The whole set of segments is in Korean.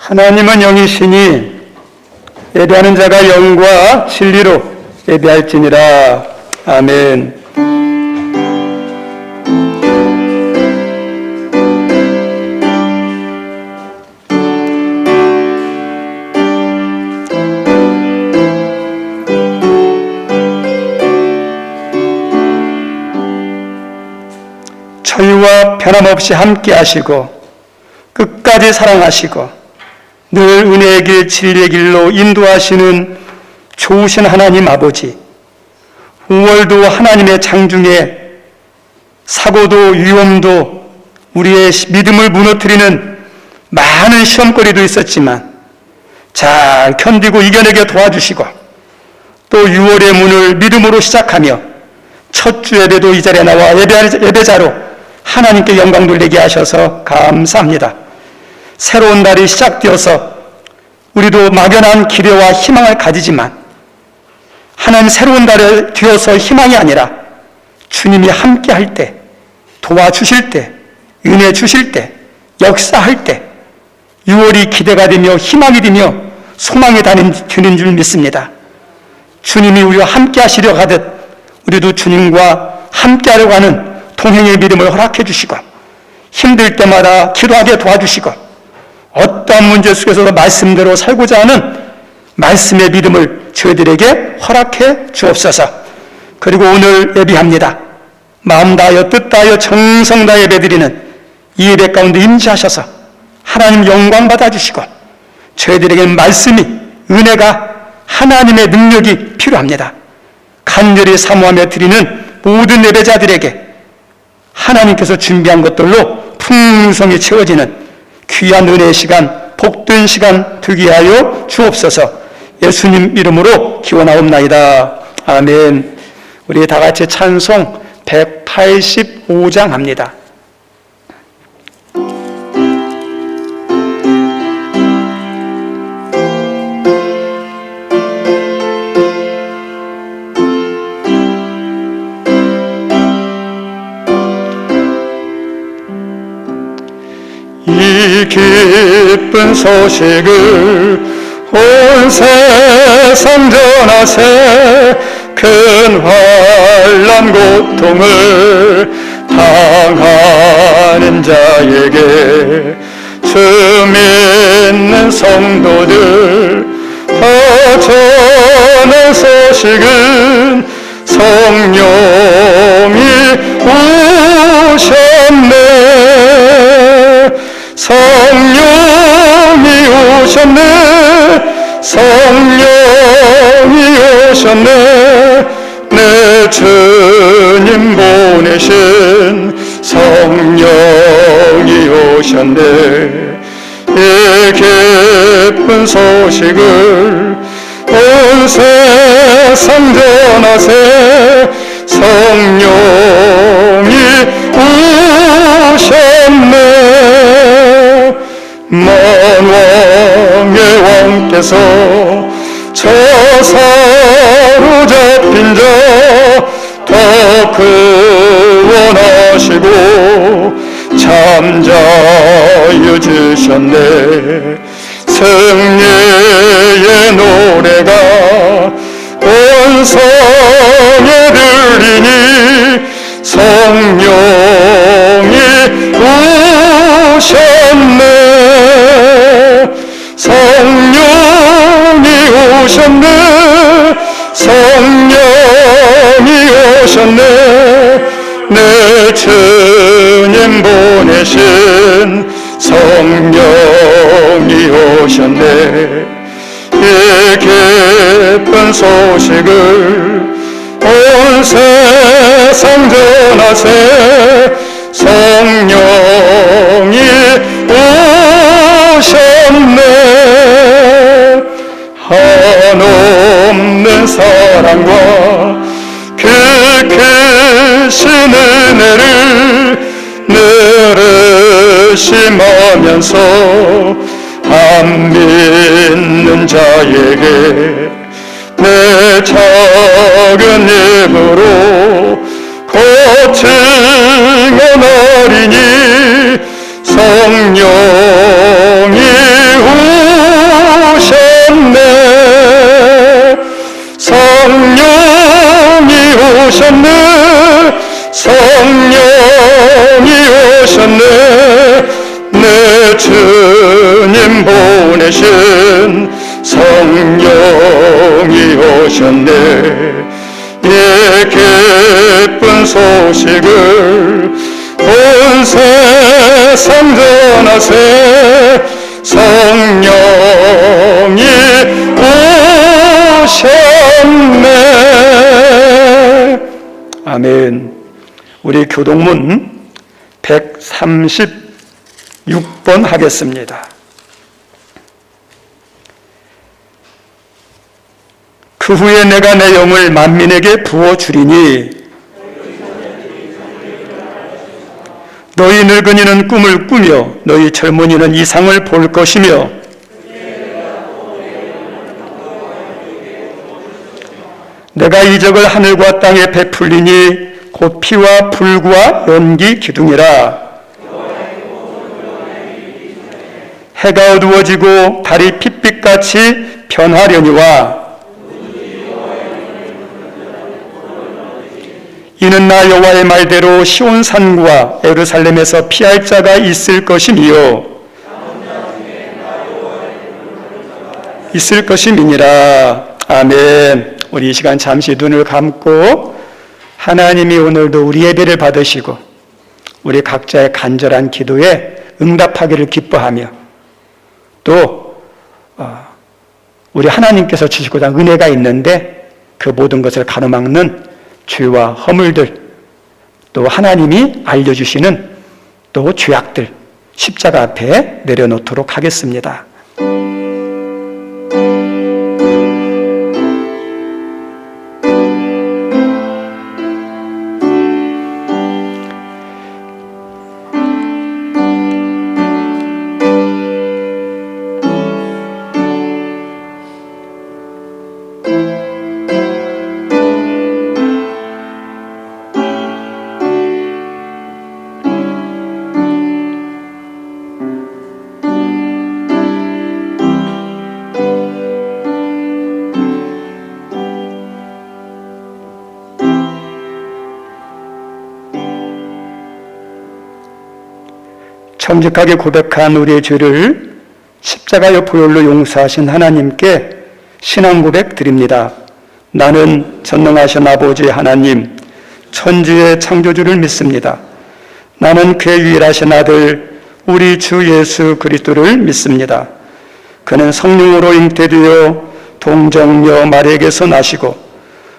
하나님은 영이시니 예배하는 자가 영과 진리로 예배할지니라. 아멘. 저희와 변함없이 함께 하시고 끝까지 사랑하시고 늘 은혜의 길, 진리의 길로 인도하시는 좋으신 하나님 아버지, 5월도 하나님의 장중에 사고도 위험도 우리의 믿음을 무너뜨리는 많은 시험거리도 있었지만 잘 견디고 이겨내게 도와주시고 또 6월의 문을 믿음으로 시작하며 첫 주 예배도 이 자리에 나와 예배자로 하나님께 영광 돌리게 하셔서 감사합니다. 새로운 달이 시작되어서 우리도 막연한 기대와 희망을 가지지만 하나님 새로운 달이 되어서 희망이 아니라 주님이 함께 할 때, 도와주실 때, 은혜 주실 때, 역사할 때 6월이 기대가 되며 희망이 되며 소망이 되는 줄 믿습니다. 주님이 우리와 함께 하시려 하듯 우리도 주님과 함께 하려고 하는 동행의 믿음을 허락해 주시고 힘들 때마다 기도하게 도와주시고 어떠한 문제 속에서도 말씀대로 살고자 하는 말씀의 믿음을 저희들에게 허락해 주옵소서. 그리고 오늘 예배합니다. 마음 다하여 뜻 다하여 정성 다하여 예배드리는 이 예배 가운데 임재하셔서 하나님 영광 받아주시고 저희들에게 말씀이 은혜가 하나님의 능력이 필요합니다. 간절히 사모하며 드리는 모든 예배자들에게 하나님께서 준비한 것들로 풍성히 채워지는 귀한 은혜의 시간, 복된 시간 되게 하여 주옵소서. 예수님 이름으로 기원하옵나이다. 아멘. 우리 다 같이 찬송 185장 합니다. 이 기쁜 소식을 온 세상 전하세. 큰 환난 고통을 당하는 자에게 주 믿는 성도들 더 전한 소식은 성령이 오셨네. 성령이 오셨네. 성령이 오셨네. 내 주님 보내신 성령이 오셨네. 이 기쁜 소식을 온 세상 전하세. 성령이 오셨네. 먼 왕의 왕께서 저 사로잡힌 자 더 구원하시고 잠자유 주셨네. 승리의 노래가 온 성에 들리니 성령이 오셨네. 성령이 오셨네. 성령이 오셨네. 내 주님 보내신 성령이 오셨네. 이 기쁜 소식을 온 세상 전하세. 성령이 오셨네. 한없는 사랑과 그 크신 은혜를 늘 의심하면서 안 믿는 자에게 내 작은 입으로 고증언하리니 성령이 오셨네. 성령이 오셨네. 성령이 오셨네. 내 주님 보내신 성령이 오셨네. 이 기쁜 소식을 온 세상 전하세. 성령이 오셨네. 아멘. 우리 교동문 136번 하겠습니다. 그 후에 내가 내 영을 만민에게 부어주리니 너희 늙은이는 꿈을 꾸며 너희 젊은이는 이상을 볼 것이며 내가 이적을 하늘과 땅에 베풀리니 곧 피와 불과 연기 기둥이라. 해가 어두워지고 달이 핏빛같이 변하려니와 이는 나 여호와의 말대로 시온산과 예루살렘에서 피할 자가 있을 것이니요 있을 것임이니라. 아멘. 우리 이 시간 잠시 눈을 감고 하나님이 오늘도 우리 예배를 받으시고 우리 각자의 간절한 기도에 응답하기를 기뻐하며 또 우리 하나님께서 주시고자 은혜가 있는데 그 모든 것을 가로막는 죄와 허물들, 또 하나님이 알려주시는 또 죄악들 십자가 앞에 내려놓도록 하겠습니다. 정직하게 고백한 우리의 죄를 십자가의 보혈로 용서하신 하나님께 신앙 고백 드립니다. 나는 전능하신 아버지 하나님, 천지의 창조주를 믿습니다. 나는 그의 유일하신 아들 우리 주 예수 그리스도를 믿습니다. 그는 성령으로 잉태되어 동정녀 마리아에게서 나시고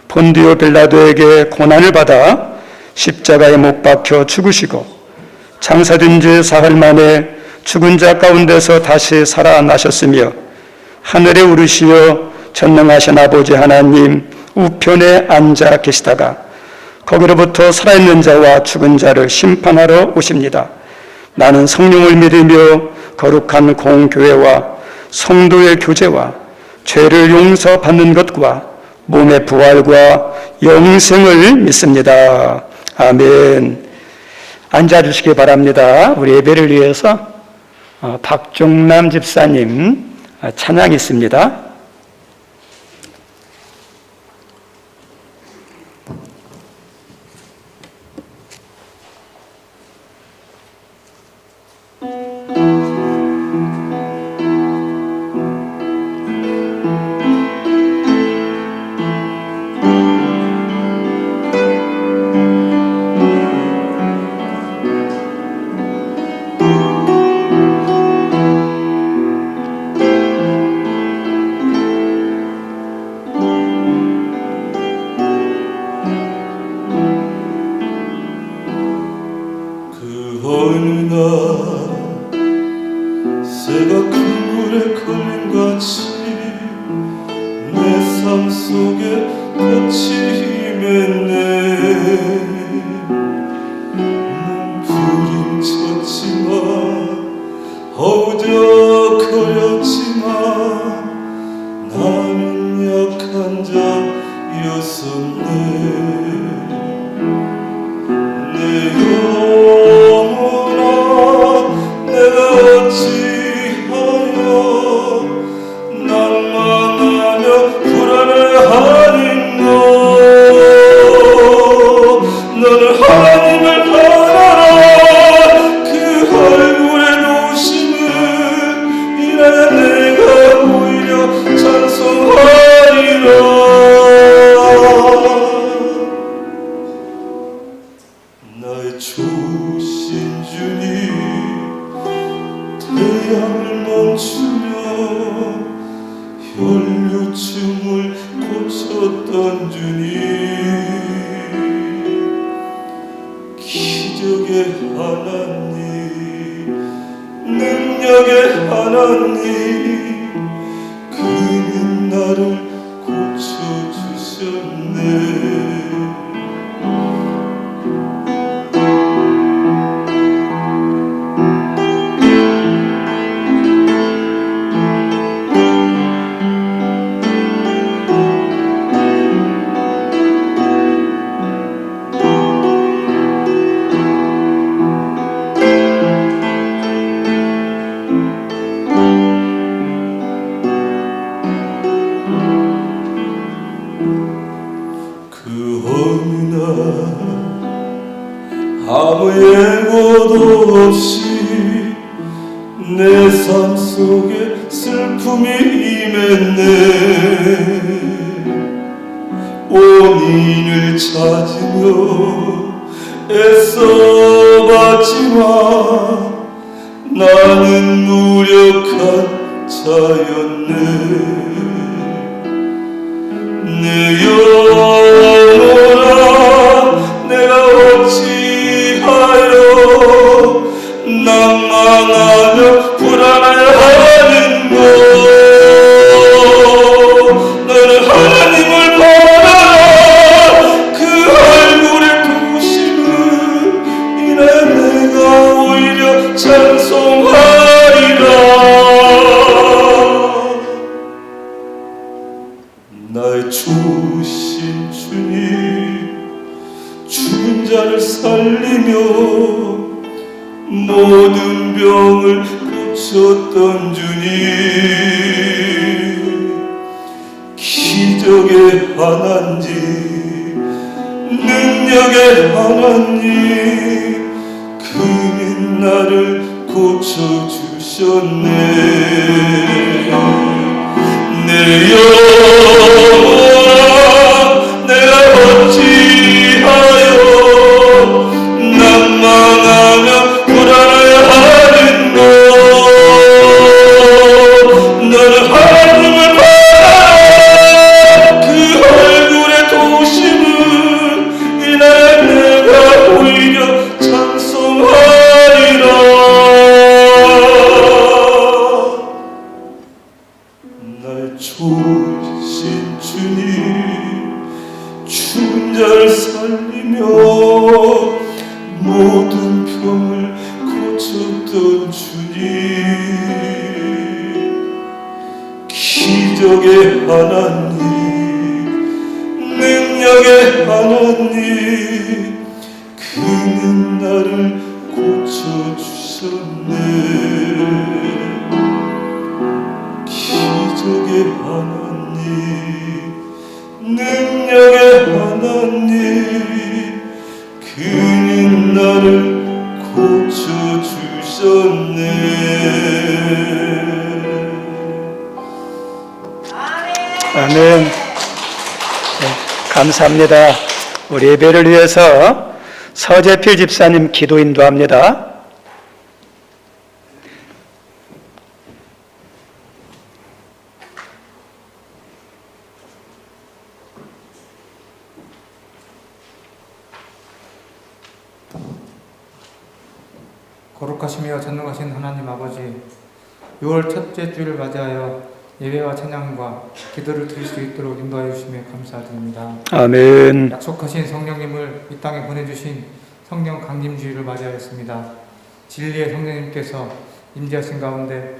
본디오 빌라도에게 고난을 받아 십자가에 못 박혀 죽으시고 장사된 지 사흘 만에 죽은 자 가운데서 다시 살아나셨으며 하늘에 오르시어 전능하신 아버지 하나님 우편에 앉아 계시다가 거기로부터 살아있는 자와 죽은 자를 심판하러 오십니다. 나는 성령을 믿으며 거룩한 공교회와 성도의 교제와 죄를 용서받는 것과 몸의 부활과 영생을 믿습니다. 아멘. 앉아주시기 바랍니다. 우리 예배를 위해서 박종남 집사님 찬양이 있습니다. 내가 어찌하여 내가 오히려 찬송하리라. 나의 좋으신 주님, 태양을 멈추며 혈류증을 고쳤던 주님, 기적의 하나님, 능력의 하나님, 그는 나를 고쳐주셨네. 아무 예고도 없이 내 삶 속에 슬픔이 임했네. 원인을 찾으며 애써봤지만 나는 무력한 자였네. 내 영혼아, 내가 어찌하여 낭만하며 불안해하는고. 너는 하나님을 바라라. 그 얼굴의 부심을 인하여 내가 오히려 찬송하리라. 나의 좋으신 주님, 죽은 자를 살리며 모든 병을 고쳤던 주님, 기적의 하나님, 능력의 하나님, 그는 나를 고쳐주셨네. 내 영혼아, 내가 어찌하여 낭만하며 불안해하는고. 너는 하나님을 바라. 그 얼굴의 도심을 인하여 내가 오히려 찬송하리라. 나의 좋으신 주님, 죽은 자를 살리며 모든 병을 고쳤던 주님, 기적의 하나님, 능력의 하나님, 그는 나를 고쳐주셨네. 기적의 하나님, 능력의 하나님, 그는 나를 고쳐주셨네. 아멘. 네, 감사합니다. 우리 예배를 위해서 서재필 집사님 기도 인도합니다. 거룩하시며 전능하신 하나님 아버지, 6월 첫째 주를 맞이하여 예배와 찬양과 기도를 드릴 수 있도록 인도하여 주시며 감사드립니다. 아멘. 약속하신 성령님을 이 땅에 보내주신 성령 강림주의를 맞이하였습니다. 진리의 성령님께서 임재하신 가운데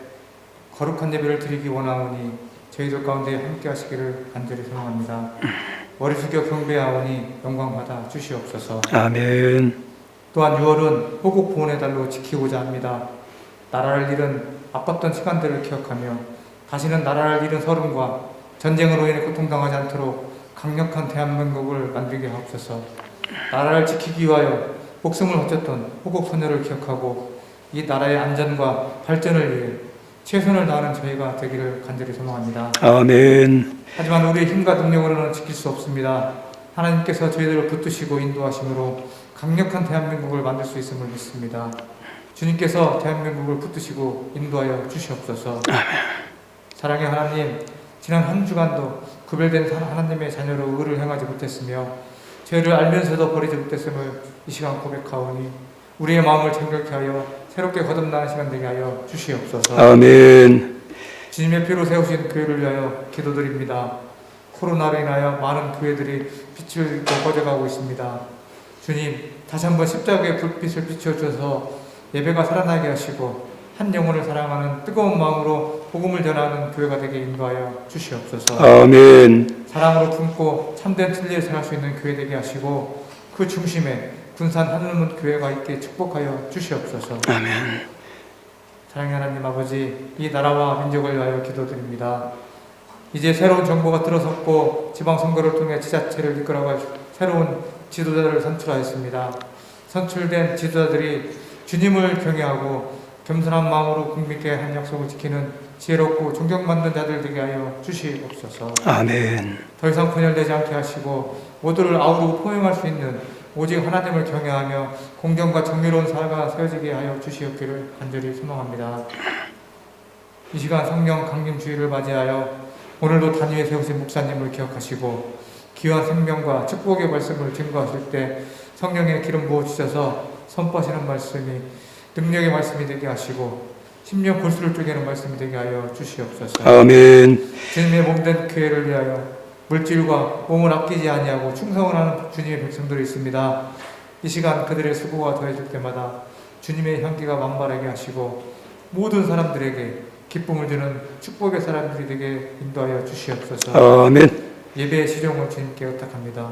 거룩한 예배를 드리기 원하오니 저희들 가운데 함께 하시기를 간절히 소망합니다. 머리 숙여 경배하오니 영광 받아 주시옵소서. 아멘. 또한 6월은 호국 보훈의 달로 지키고자 합니다. 나라를 잃은 아팠던 시간들을 기억하며 다시는 나라를 잃은 서름과 전쟁으로 인해 고통당하지 않도록 강력한 대한민국을 만들게 하옵소서. 나라를 지키기 위하여 목숨을 바쳤던 호국 소녀를 기억하고 이 나라의 안전과 발전을 위해 최선을 다하는 저희가 되기를 간절히 소망합니다. 아멘. 하지만 우리의 힘과 능력으로는 지킬 수 없습니다. 하나님께서 저희들을 붙드시고 인도하심으로 강력한 대한민국을 만들 수 있음을 믿습니다. 주님께서 대한민국을 붙드시고 인도하여 주시옵소서. 사랑의 하나님, 지난 한 주간도 구별된 하나님의 자녀로 의를 행하지 못했으며 죄를 알면서도 버리지 못했음을 이 시간 고백하오니 우리의 마음을 정결케 하여 새롭게 거듭나는 시간 되게 하여 주시옵소서. 아멘. 주님의 피로 세우신 교회를 위하여 기도드립니다. 코로나로 인하여 많은 교회들이 빛을 잃고 꺼져가고 있습니다. 주님, 다시 한번 십자가의 불빛을 비춰주셔서 예배가 살아나게 하시고 한 영혼을 사랑하는 뜨거운 마음으로 복음을 전하는 교회가 되게 인도하여 주시옵소서. 아멘. 사랑으로 품고 참된 진리에 생할 수 있는 교회 되게 하시고 그 중심에 군산 하늘문 교회가 있게 축복하여 주시옵소서. 아멘. 사랑의 하나님 아버지, 이 나라와 민족을 위하여 기도드립니다. 이제 새로운 정부가 들어섰고 지방선거를 통해 지자체를 이끌어갈 새로운 지도자들을 선출하였습니다. 선출된 지도자들이 주님을 경외하고 겸손한 마음으로 국민께 한 약속을 지키는 지혜롭고 존경받는 자들 되게 하여 주시옵소서. 아멘. 더 이상 분열되지 않게 하시고 모두를 아우르고 포용할 수 있는 오직 하나님을 경외하며 공정과 정의로운 사회가 세워지게 하여 주시옵기를 간절히 소망합니다. 이 시간 성령 강림 주일을 맞이하여 오늘도 단위에 세우신 목사님을 기억하시고 귀한 생명과 축복의 말씀을 증거하실 때 성령의 기름 부어주셔서 선포하시는 말씀이 능력의 말씀이 되게 하시고 심령 골수를 쪼개는 말씀이 되게 하여 주시옵소서. 아멘. 주님의 몸된 교회를 위하여 물질과 몸을 아끼지 아니하고 충성을 하는 주님의 백성들이 있습니다. 이 시간 그들의 수고가 더해질 때마다 주님의 향기가 만발하게 하시고 모든 사람들에게 기쁨을 주는 축복의 사람들이 되게 인도하여 주시옵소서. 아멘. 예배의 실용을 주님께 의탁합니다.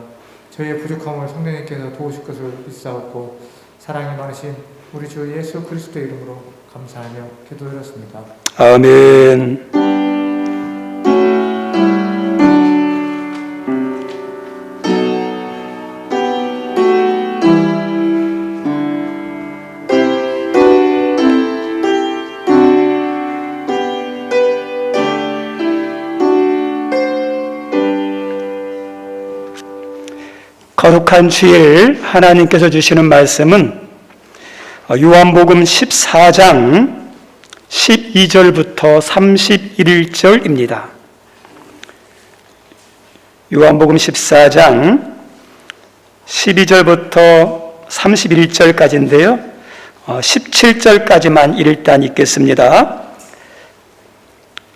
저희의 부족함을 성령님께서 도우실 것을 믿사옵고 사랑이 많으신 우리 주 예수 그리스도의 이름으로 감사하며 기도드렸습니다. 아멘. 거룩한 주일 하나님께서 주시는 말씀은 요한복음 14장 12절부터 31절입니다. 요한복음 14장 12절부터 31절까지인데요. 17절까지만 일단 읽겠습니다.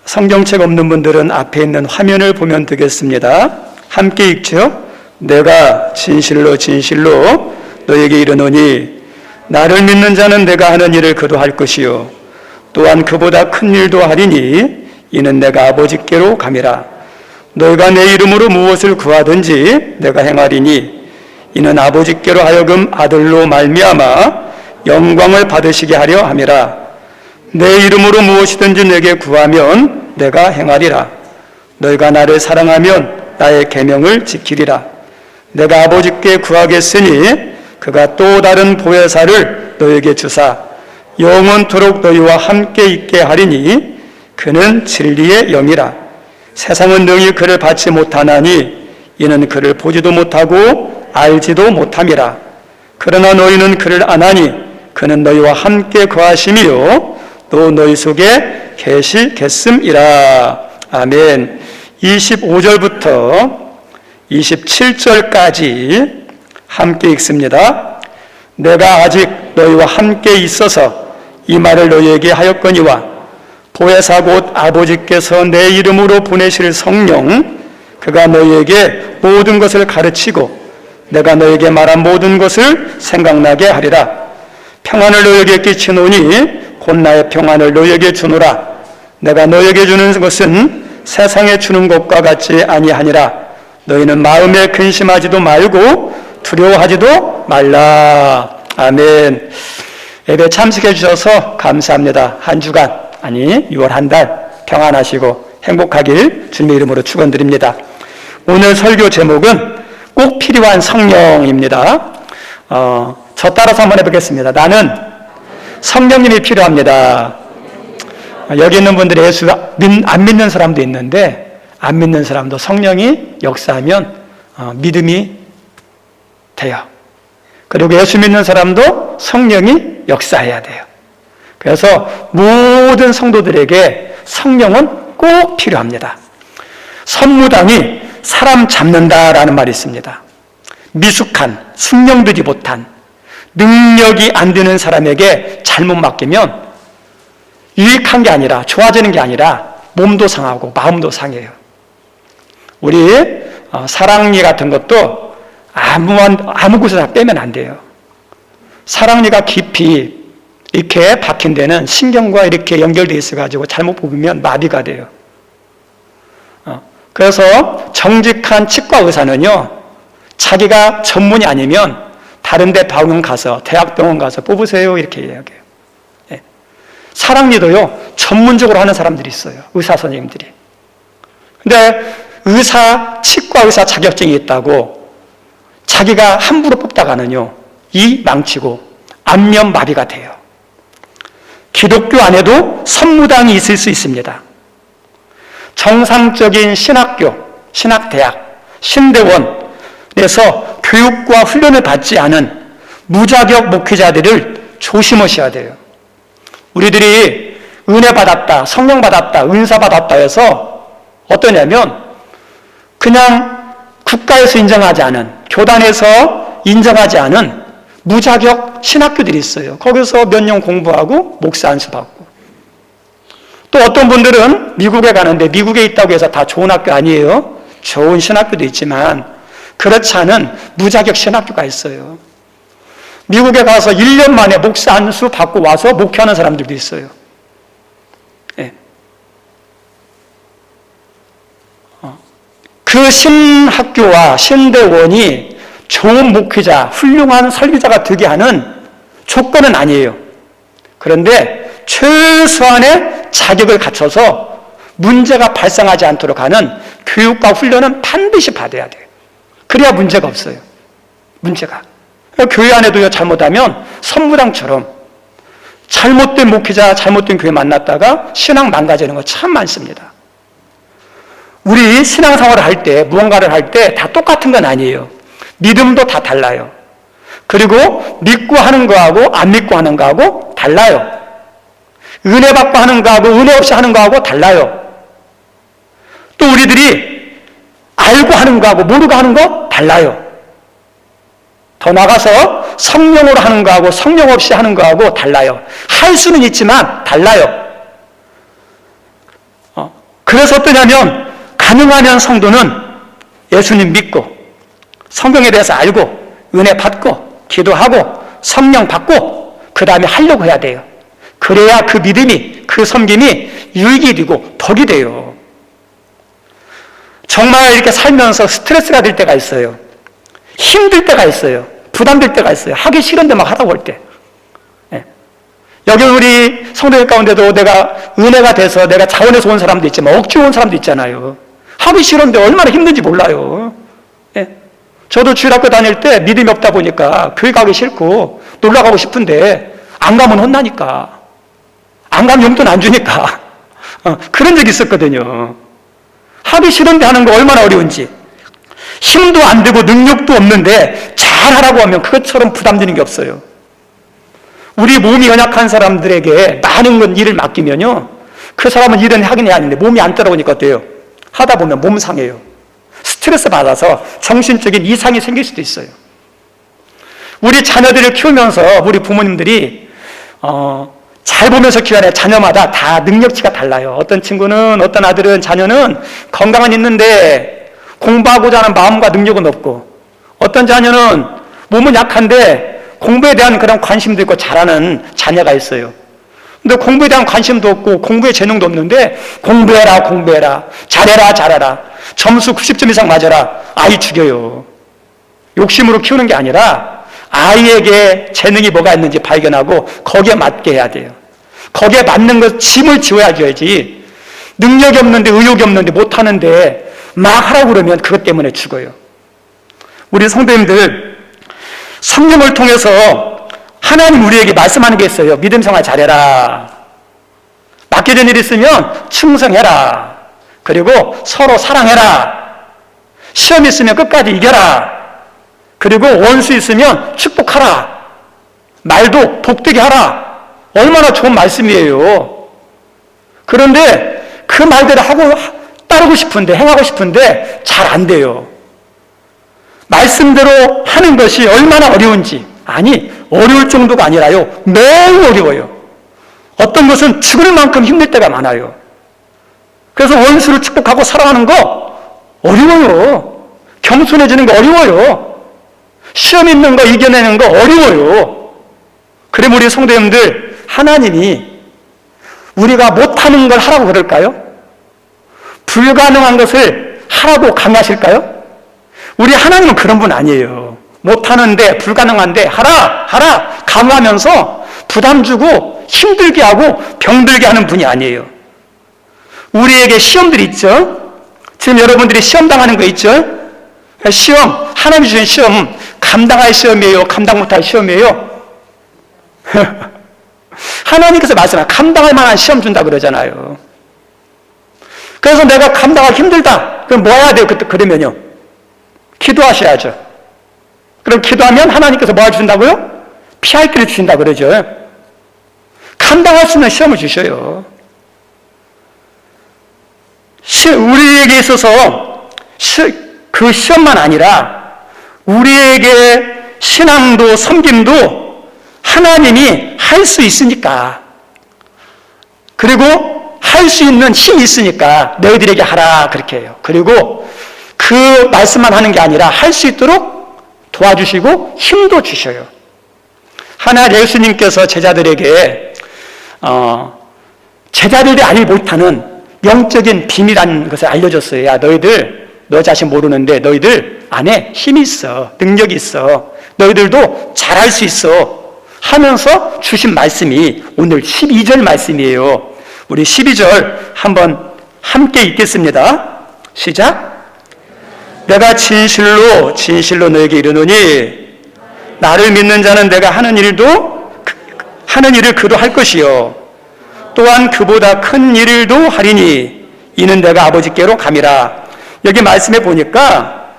성경책 없는 분들은 앞에 있는 화면을 보면 되겠습니다. 함께 읽죠. 내가 진실로 진실로 너에게 이르노니 나를 믿는 자는 내가 하는 일을 그도 할 것이요 또한 그보다 큰 일도 하리니 이는 내가 아버지께로 감이라. 너희가 내 이름으로 무엇을 구하든지 내가 행하리니 이는 아버지께로 하여금 아들로 말미암아 영광을 받으시게 하려 함이라. 내 이름으로 무엇이든지 내게 구하면 내가 행하리라. 너희가 나를 사랑하면 나의 계명을 지키리라. 내가 아버지께 구하겠으니 그가 또 다른 보혜사를 너에게 주사 영원토록 너희와 함께 있게 하리니 그는 진리의 영이라. 세상은 능히 그를 받지 못하나니 이는 그를 보지도 못하고 알지도 못함이라. 그러나 너희는 그를 아나니 그는 너희와 함께 거하심이요 또 너희 속에 계시겠음이라. 아멘. 25절부터 27절까지 함께 읽습니다. 내가 아직 너희와 함께 있어서 이 말을 너희에게 하였거니와 보혜사 곧 아버지께서 내 이름으로 보내실 성령 그가 너희에게 모든 것을 가르치고 내가 너희에게 말한 모든 것을 생각나게 하리라. 평안을 너희에게 끼치노니 곧 나의 평안을 너희에게 주노라. 내가 너희에게 주는 것은 세상에 주는 것과 같지 아니하니라. 너희는 마음에 근심하지도 말고 두려워하지도 말라. 아멘. 예배 참석해 주셔서 감사합니다. 한 주간, 아니 6월 한 달 평안하시고 행복하길 주님의 이름으로 축원드립니다. 오늘 설교 제목은 꼭 필요한 성령입니다. 저 따라서 한번 해보겠습니다. 나는 성령님이 필요합니다. 여기 있는 분들이 예수 안 믿는 사람도 있는데 안 믿는 사람도 성령이 역사하면 믿음이 돼요. 그리고 예수 믿는 사람도 성령이 역사해야 돼요. 그래서 모든 성도들에게 성령은 꼭 필요합니다. 선무당이 사람 잡는다라는 말이 있습니다. 미숙한, 숙련되지 못한, 능력이 안 되는 사람에게 잘못 맡기면 유익한 게 아니라, 좋아지는 게 아니라 몸도 상하고 마음도 상해요. 우리 사랑니 같은 것도 아무 곳에나 빼면 안 돼요. 사랑니가 깊이 이렇게 박힌 데는 신경과 이렇게 연결되어 있어가지고 잘못 뽑으면 마비가 돼요. 그래서 정직한 치과 의사는요, 자기가 전문이 아니면 다른 데 병원 가서, 대학병원 가서 뽑으세요 이렇게 이야기해요. 예. 사랑니도요, 전문적으로 하는 사람들이 있어요. 의사 선생님들이. 근데 치과 의사 자격증이 있다고 자기가 함부로 뽑다가는요, 이 망치고 안면 마비가 돼요. 기독교 안에도 선무당이 있을 수 있습니다. 정상적인 신학교, 신학대학, 신대원에서 교육과 훈련을 받지 않은 무자격 목회자들을 조심하셔야 돼요. 우리들이 은혜 받았다, 성령 받았다, 은사 받았다 해서 어떠냐면 그냥 국가에서 인정하지 않은, 교단에서 인정하지 않은 무자격 신학교들이 있어요. 거기서 몇 년 공부하고 목사 안수 받고. 또 어떤 분들은 미국에 가는데 미국에 있다고 해서 다 좋은 학교 아니에요. 좋은 신학교도 있지만 그렇지 않은 무자격 신학교가 있어요. 미국에 가서 1년 만에 목사 안수 받고 와서 목회하는 사람들도 있어요. 예. 그 신학교와 신대원이 좋은 목회자, 훌륭한 설교자가 되게 하는 조건은 아니에요. 그런데 최소한의 자격을 갖춰서 문제가 발생하지 않도록 하는 교육과 훈련은 반드시 받아야 돼요. 그래야 문제가 없어요. 문제가. 교회 안에도 잘못하면 선무당처럼 잘못된 목회자, 잘못된 교회 만났다가 신앙 망가지는 거 참 많습니다. 우리 신앙생활을 할 때, 무언가를 할 때 다 똑같은 건 아니에요. 믿음도 다 달라요. 그리고 믿고 하는 거하고 안 믿고 하는 거하고 달라요. 은혜 받고 하는 거하고 은혜 없이 하는 거하고 달라요. 또 우리들이 알고 하는 거하고 모르고 하는 거 달라요. 더 나아가서 성령으로 하는 거하고 성령 없이 하는 거하고 달라요. 할 수는 있지만 달라요. 그래서 어떠냐면 가능하면 성도는 예수님 믿고 성경에 대해서 알고 은혜 받고 기도하고 성령 받고 그 다음에 하려고 해야 돼요. 그래야 그 믿음이, 그 섬김이 유익이 되고 덕이 돼요. 정말 이렇게 살면서 스트레스가 될 때가 있어요. 힘들 때가 있어요. 부담될 때가 있어요. 하기 싫은데 막 하라고 할 때. 예. 여기 우리 성도들 가운데도 내가 은혜가 돼서 내가 자원해서 온 사람도 있지만 억지로 온 사람도 있잖아요. 하기 싫은데 얼마나 힘든지 몰라요. 예. 저도 주일학교 다닐 때 믿음이 없다 보니까 교회 가기 싫고 놀러 가고 싶은데 안 가면 혼나니까. 안 가면 용돈 안 주니까. 그런 적이 있었거든요. 하기 싫은데 하는 거 얼마나 어려운지. 힘도 안 되고 능력도 없는데 잘하라고 하면 그것처럼 부담되는 게 없어요. 우리 몸이 연약한 사람들에게 많은 건 일을 맡기면요, 그 사람은 일은 하긴 해야 하는데 몸이 안 따라오니까 어때요? 하다 보면 몸 상해요. 스트레스 받아서 정신적인 이상이 생길 수도 있어요. 우리 자녀들을 키우면서 우리 부모님들이 잘 보면서 키워야 자녀마다 다 능력치가 달라요. 어떤 친구는, 어떤 아들은, 자녀는 건강은 있는데 공부하고자 하는 마음과 능력은 없고, 어떤 자녀는 몸은 약한데 공부에 대한 그런 관심도 있고 잘하는 자녀가 있어요. 근데 공부에 대한 관심도 없고 공부에 재능도 없는데 공부해라, 공부해라, 잘해라, 잘해라, 점수 90점 이상 맞아라, 아이 죽여요. 욕심으로 키우는 게 아니라 아이에게 재능이 뭐가 있는지 발견하고 거기에 맞게 해야 돼요. 거기에 맞는 것 짐을 지어야지. 능력이 없는데, 의욕이 없는데, 못하는데 막 하라고 그러면 그것 때문에 죽어요. 우리 성도님들, 성령을 통해서 하나님 우리에게 말씀하는 게 있어요. 믿음 생활 잘해라. 맡겨진 일 있으면 충성해라. 그리고 서로 사랑해라. 시험 있으면 끝까지 이겨라. 그리고 원수 있으면 축복하라. 말도 복되게 하라. 얼마나 좋은 말씀이에요. 그런데 그 말대로 따르고 싶은데, 행하고 싶은데 잘 안 돼요. 말씀대로 하는 것이 얼마나 어려운지. 아니, 어려울 정도가 아니라요. 매우 어려워요. 어떤 것은 죽을 만큼 힘들 때가 많아요. 그래서 원수를 축복하고 사랑하는 거 어려워요. 겸손해지는 거 어려워요. 시험 있는 거 이겨내는 거 어려워요. 그래 우리 성도님들, 하나님이 우리가 못하는 걸 하라고 그럴까요? 불가능한 것을 하라고 강요하실까요? 우리 하나님은 그런 분 아니에요. 못하는데, 불가능한데 하라 강요하면서 부담 주고 힘들게 하고 병들게 하는 분이 아니에요. 우리에게 시험들이 있죠. 지금 여러분들이 시험 당하는 거 있죠. 시험, 하나님 주신 시험, 감당할 시험이에요, 감당 못할 시험이에요? 하나님께서 말씀하시면 감당할 만한 시험 준다 그러잖아요. 그래서 내가 감당하기 힘들다. 그럼 뭐 해야 돼요? 그러면요. 기도하셔야죠. 그럼 기도하면 하나님께서 뭐 해주신다고요? 피할 길을 주신다 그러죠. 감당할 수 있는 시험을 주셔요. 우리에게 있어서 그 시험만 아니라 우리에게 신앙도 섬김도 하나님이 할 수 있으니까, 그리고 할 수 있는 힘이 있으니까 너희들에게 하라 그렇게 해요. 그리고 그 말씀만 하는 게 아니라 할 수 있도록 도와주시고 힘도 주셔요. 하나 예수님께서 제자들에게 제자들이 알지 못하는 영적인 비밀이라는 것을 알려줬어요. 야, 너 자신 모르는데 너희들 안에 힘이 있어, 능력이 있어, 너희들도 잘할 수 있어 하면서 주신 말씀이 오늘 12절 말씀이에요. 우리 12절 한번 함께 읽겠습니다. 시작. 내가 진실로 너에게 이르노니 나를 믿는 자는 내가 하는 일을 그도 할 것이요 또한 그보다 큰 일도 하리니 이는 내가 아버지께로 감이라. 여기 말씀해 보니까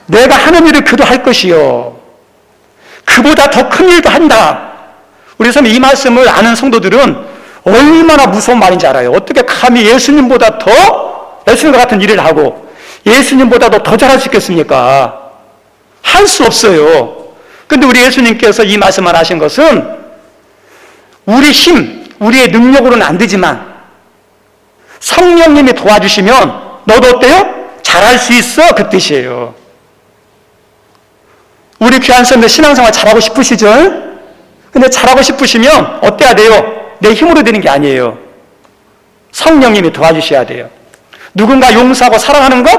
내가 하는 일을 그도 할 것이요 그보다 더 큰 일도 한다. 우리 선생님, 이 말씀을 아는 성도들은 얼마나 무서운 말인지 알아요. 어떻게 감히 예수님보다 더 예수님과 같은 일을 하고 예수님보다도 더 잘할 수 있겠습니까? 할 수 없어요. 근데 우리 예수님께서 이 말씀을 하신 것은 우리 힘, 우리의 능력으로는 안 되지만 성령님이 도와주시면 너도 어때요? 잘할 수 있어, 그 뜻이에요. 우리 귀한 선배 신앙생활 잘하고 싶으시죠? 근데 잘하고 싶으시면 어때야 돼요? 내 힘으로 되는 게 아니에요. 성령님이 도와주셔야 돼요. 누군가 용서하고 사랑하는 것?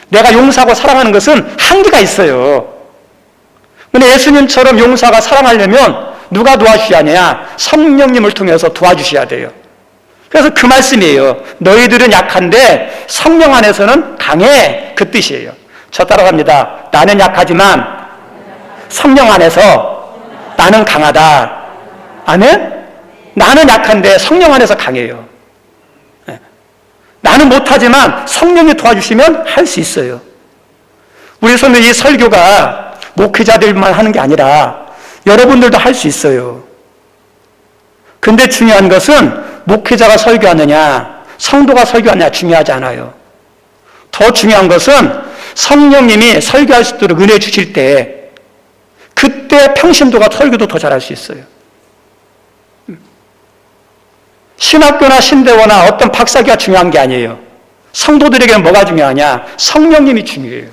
내가 용서하고 사랑하는 것은 한계가 있어요. 근데 예수님처럼 용서하고 사랑하려면 누가 도와주셔야 하냐? 성령님을 통해서 도와주셔야 돼요. 그래서 그 말씀이에요. 너희들은 약한데 성령 안에서는 강해, 그 뜻이에요. 저 따라갑니다. 나는 약하지만 성령 안에서 나는 강하다. 아멘? 나는 약한데 성령 안에서 강해요. 나는 못하지만 성령이 도와주시면 할 수 있어요. 우리 선생님, 이 설교가 목회자들만 하는 게 아니라 여러분들도 할 수 있어요. 근데 중요한 것은 목회자가 설교하느냐 성도가 설교하느냐 중요하지 않아요. 더 중요한 것은 성령님이 설교할 수 있도록 은혜 주실 때 그때 평신도가 설교도 더 잘할 수 있어요. 신학교나 신대원이나 어떤 박사기가 중요한 게 아니에요. 성도들에게는 뭐가 중요하냐? 성령님이 중요해요.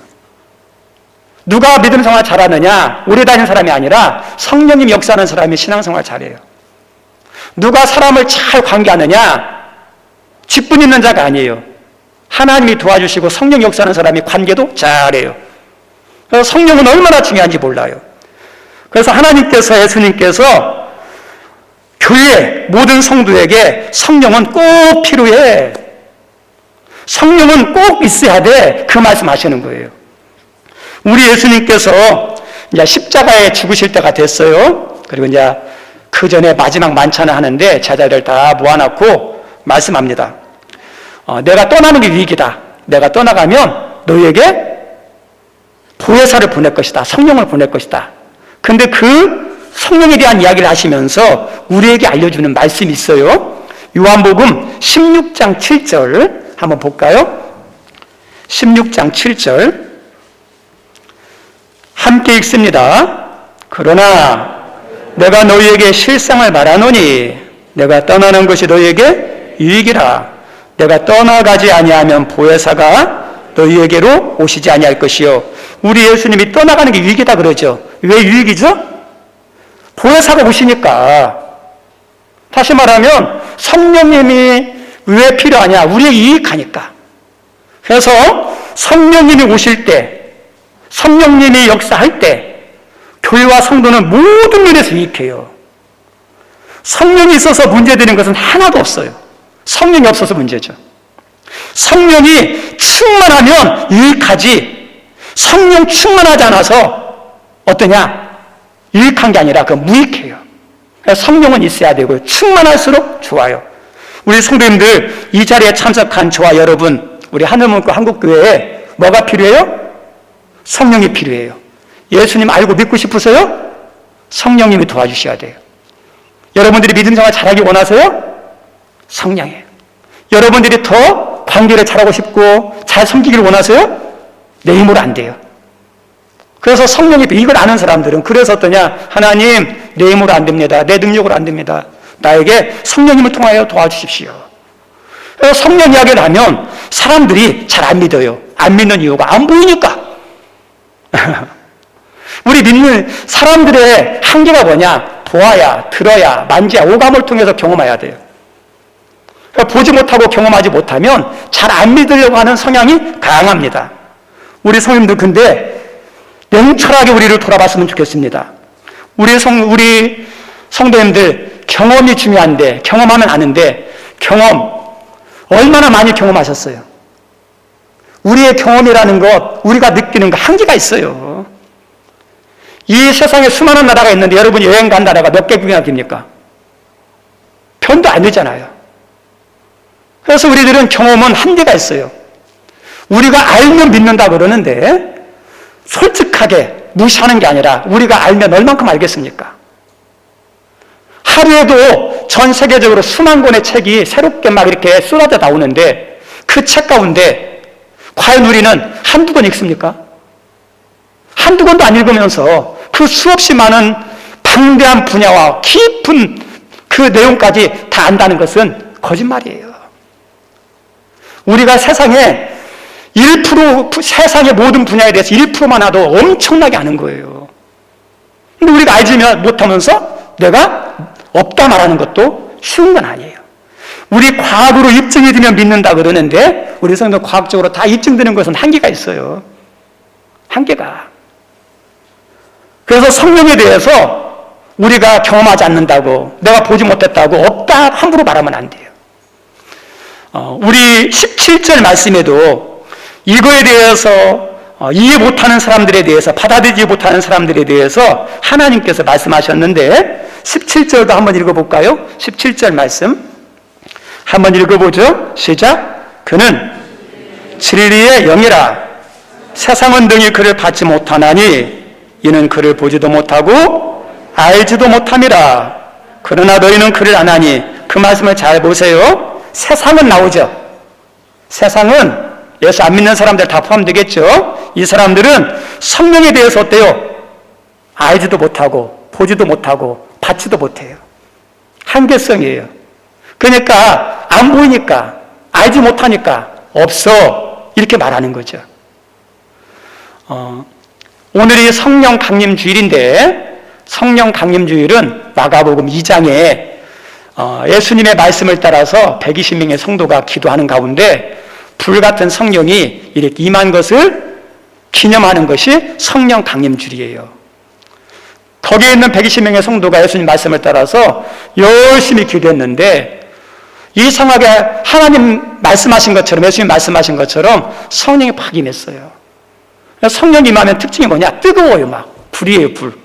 누가 믿음 생활 잘하느냐? 오래 다닌 사람이 아니라 성령님 역사하는 사람이 신앙생활 잘해요. 누가 사람을 잘 관계하느냐? 직분 있는 자가 아니에요. 하나님이 도와주시고 성령 역사하는 사람이 관계도 잘해요. 그래서 성령은 얼마나 중요한지 몰라요. 그래서 하나님께서, 예수님께서 교회 모든 성도에게 성령은 꼭 필요해. 성령은 꼭 있어야 돼. 그 말씀 하시는 거예요. 우리 예수님께서 이제 십자가에 죽으실 때가 됐어요. 그리고 이제 그 전에 마지막 만찬을 하는데 제자들 다 모아놓고 말씀합니다. 내가 떠나는 게 위기다. 내가 떠나가면 너희에게 보혜사를 보낼 것이다. 성령을 보낼 것이다. 근데 그 성령에 대한 이야기를 하시면서 우리에게 알려주는 말씀이 있어요. 요한복음 16장 7절 한번 볼까요? 16장 7절 함께 읽습니다. 그러나 내가 너희에게 실상을 말하노니 내가 떠나는 것이 너희에게 유익이라. 내가 떠나가지 아니하면 보혜사가 너희에게로 오시지 아니할 것이요. 우리 예수님이 떠나가는 게 유익이다 그러죠. 왜 유익이죠? 보혜사가 오시니까. 다시 말하면 성령님이 왜 필요하냐? 우리에게 유익하니까. 그래서 성령님이 오실 때, 성령님이 역사할 때 교회와 성도는 모든 면에서 유익해요. 성령이 있어서 문제되는 것은 하나도 없어요. 성령이 없어서 문제죠. 성령이 충만하면 유익하지, 성령 충만하지 않아서 어떠냐? 유익한 게 아니라 그 무익해요. 그래서 성령은 있어야 되고요. 충만할수록 좋아요. 우리 성도님들 이 자리에 참석한 저와 여러분, 우리 하늘문과 한국교회에 뭐가 필요해요? 성령이 필요해요. 예수님 알고 믿고 싶으세요? 성령님이 도와주셔야 돼요. 여러분들이 믿음 생활 잘하기 원하세요? 성령이에요. 여러분들이 더 관계를 잘하고 싶고 잘 섬기기를 원하세요? 내 힘으로 안 돼요. 그래서 성령이 이걸 아는 사람들은 그래서 어떠냐? 하나님, 내 힘으로 안 됩니다. 내 능력으로 안 됩니다. 나에게 성령님을 통하여 도와주십시오. 그래서 성령 이야기를 하면 사람들이 잘 안 믿어요. 안 믿는 이유가 안 보이니까. 우리 믿는 사람들의 한계가 뭐냐? 보아야, 들어야, 만지야, 오감을 통해서 경험해야 돼요. 보지 못하고 경험하지 못하면 잘 안 믿으려고 하는 성향이 강합니다. 우리 성님들 근데 냉철하게 우리를 돌아봤으면 좋겠습니다. 우리 성도님들 경험이 중요한데, 경험하면 아는데, 경험 얼마나 많이 경험하셨어요? 우리의 경험이라는 것, 우리가 느끼는 거 한계가 있어요. 이 세상에 수많은 나라가 있는데 여러분이 여행 간 나라가 몇 개국이나 됩니까? 편도 안 되잖아요. 그래서 우리들은 경험은 한계가 있어요. 우리가 알면 믿는다 그러는데 솔직하게 무시하는 게 아니라 우리가 알면 얼만큼 알겠습니까? 하루에도 전 세계적으로 수만 권의 책이 새롭게 막 이렇게 쏟아져 나오는데 그 책 가운데 과연 우리는 한두 권 읽습니까? 한두 권도 안 읽으면서 그 수없이 많은 방대한 분야와 깊은 그 내용까지 다 안다는 것은 거짓말이에요. 우리가 세상에 1%, 세상의 모든 분야에 대해서 1%만 하도 엄청나게 아는 거예요. 근데 우리가 알지 못하면서 내가 없다 말하는 것도 쉬운 건 아니에요. 우리 과학으로 입증이 되면 믿는다 그러는데 우리 성도 과학적으로 다 입증되는 것은 한계가 있어요. 한계가. 그래서 성령에 대해서 우리가 경험하지 않는다고, 내가 보지 못했다고 없다 함부로 말하면 안 돼요. 우리 17절 말씀에도 이거에 대해서 이해 못하는 사람들에 대해서, 받아들이지 못하는 사람들에 대해서 하나님께서 말씀하셨는데 17절도 한번 읽어볼까요? 17절 말씀 한번 읽어보죠. 시작. 그는 진리의 영이라 세상은 능히 그를 받지 못하나니 이는 그를 보지도 못하고 알지도 못함이라. 그러나 너희는 그를 아나니. 그 말씀을 잘 보세요. 세상은 나오죠. 세상은 예수 안 믿는 사람들 다 포함되겠죠. 이 사람들은 성령에 대해서 어때요? 알지도 못하고 보지도 못하고 받지도 못해요. 한계성이에요. 그러니까 안 보이니까 알지 못하니까 없어 이렇게 말하는 거죠. 오늘이 성령 강림 주일인데 성령 강림 주일은 마가복음 2장에 예수님의 말씀을 따라서 120명의 성도가 기도하는 가운데 불같은 성령이 이렇게 임한 것을 기념하는 것이 성령 강림 주일이에요. 거기에 있는 120명의 성도가 예수님 말씀을 따라서 열심히 기도했는데 이상하게 하나님 말씀하신 것처럼, 예수님 말씀하신 것처럼 성령이 팍 임했어요. 성령이 임하면 특징이 뭐냐? 뜨거워요. 막 불이에요. 불.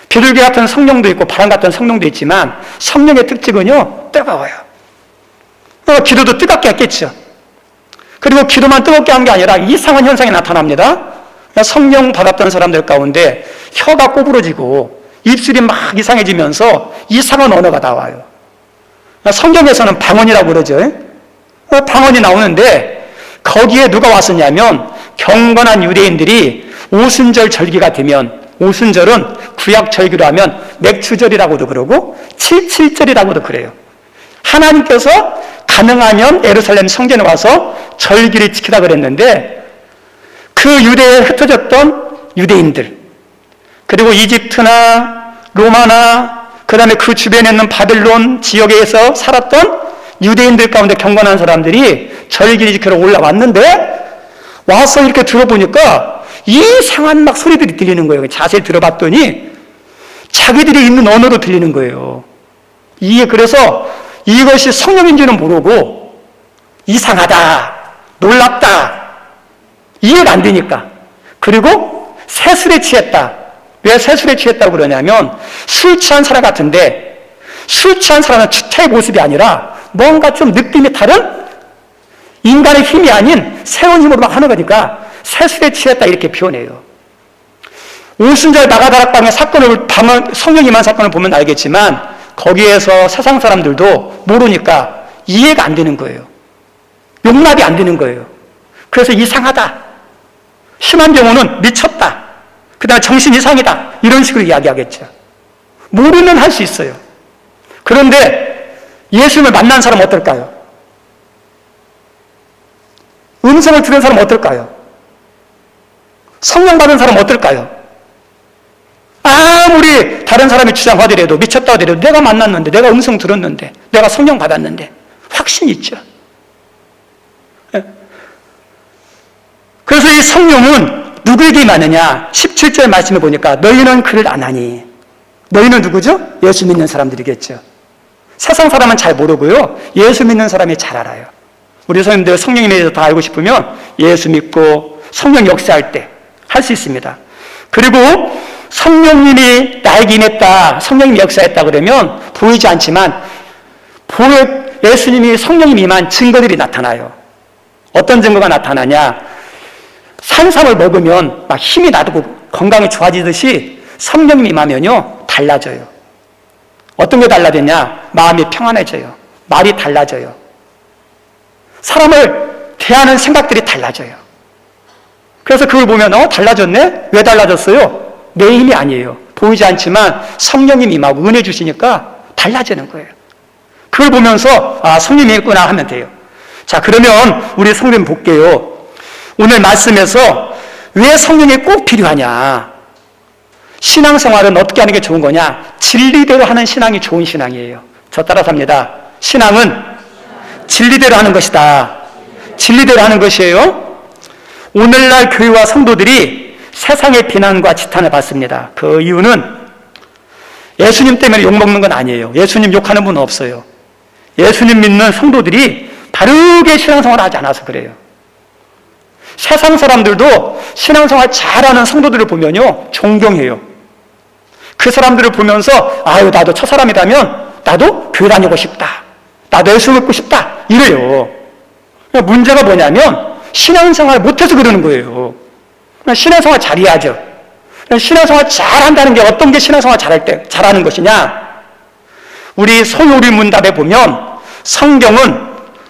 비둘기 같은 성령도 있고 바람 같은 성령도 있지만 성령의 특징은요, 뜨거워요. 기도도 뜨겁게 했겠죠. 그리고 기도만 뜨겁게 한 게 아니라 이상한 현상이 나타납니다. 성령 받았던 사람들 가운데 혀가 꼬부러지고 입술이 막 이상해지면서 이상한 언어가 나와요. 성경에서는 방언이라고 그러죠. 방언이 나오는데 거기에 누가 왔었냐면 경건한 유대인들이 오순절 절기가 되면, 오순절은 구약 절기로 하면 맥추절이라고도 그러고 77절이라고도 그래요. 하나님께서 가능하면 예루살렘 성전에 와서 절기를 지키라 그랬는데 그 유대에 흩어졌던 유대인들, 그리고 이집트나 로마나 그 다음에 그 주변에 있는 바벨론 지역에서 살았던 유대인들 가운데 경건한 사람들이 절기를 지키러 올라왔는데 와서 이렇게 들어보니까 이상한 막 소리들이 들리는 거예요. 자세히 들어봤더니 자기들이 있는 언어로 들리는 거예요. 이게 그래서 이것이 성령인지는 모르고 이상하다, 놀랍다, 이해가 안 되니까. 그리고 새술에 취했다. 왜 새술에 취했다고 그러냐면 술 취한 사람 같은데 술 취한 사람은 주체의 모습이 아니라 뭔가 좀 느낌이 다른 인간의 힘이 아닌 새로운 힘으로 막 하는 거니까 새술에 취했다 이렇게 표현해요. 오순절 나가다락방의 사건을, 성령 임한 사건을 보면 알겠지만 거기에서 세상 사람들도 모르니까 이해가 안 되는 거예요. 용납이 안 되는 거예요. 그래서 이상하다, 심한 경우는 미쳤다, 그 다음에 정신 이상이다, 이런 식으로 이야기하겠죠. 모르면 할 수 있어요. 그런데 예수님을 만난 사람은 어떨까요? 음성을 들은 사람은 어떨까요? 성령 받은 사람은 어떨까요? 아무리 다른 사람이 주장하더라도, 미쳤다 하더라도 내가 만났는데, 내가 음성 들었는데, 내가 성령 받았는데 확신이 있죠. 그래서 이 성령은 누구에게 임하느냐? 17절 말씀에 보니까 너희는 그를 안 하니. 너희는 누구죠? 예수 믿는 사람들이겠죠. 세상 사람은 잘 모르고요, 예수 믿는 사람이 잘 알아요. 우리 선생님들 성령님에 대해서 다 알고 싶으면 예수 믿고 성령 역사할 때 할 수 있습니다. 그리고 성령님이 나에게 임했다, 성령님이 역사했다 그러면 보이지 않지만 예수님이 성령님이 임한 증거들이 나타나요. 어떤 증거가 나타나냐? 산삼을 먹으면 막 힘이 나고 건강이 좋아지듯이 성령님이 임하면요 달라져요. 어떤 게 달라졌냐? 마음이 평안해져요. 말이 달라져요. 사람을 대하는 생각들이 달라져요. 그래서 그걸 보면 달라졌네? 왜 달라졌어요? 내 힘이 아니에요. 보이지 않지만 성령님이 임하고 은혜 주시니까 달라지는 거예요. 그걸 보면서 성령님이 있구나 하면 돼요. 자, 그러면 우리 성령 볼게요. 오늘 말씀에서 왜 성령이 꼭 필요하냐? 신앙생활은 어떻게 하는 게 좋은 거냐? 진리대로 하는 신앙이 좋은 신앙이에요. 저 따라서 합니다. 신앙은 진리대로 하는 것이다. 진리대로 하는 것이에요. 오늘날 교회와 성도들이 세상의 비난과 지탄을 받습니다. 그 이유는 예수님 때문에 욕먹는 건 아니에요. 예수님 욕하는 분은 없어요. 예수님 믿는 성도들이 바르게 신앙생활을 하지 않아서 그래요. 세상 사람들도 신앙생활 잘하는 성도들을 보면요 존경해요. 그 사람들을 보면서 아유, 나도 저 사람이라면 나도 교회 다니고 싶다, 나도 예수 믿고 싶다, 이래요. 문제가 뭐냐면 신앙생활 못해서 그러는 거예요. 신앙생활 잘해야죠. 신앙생활 잘한다는 게 어떤 게 신앙생활 잘할 때 잘하는 것이냐? 우리 소요리 문답에 보면 성경은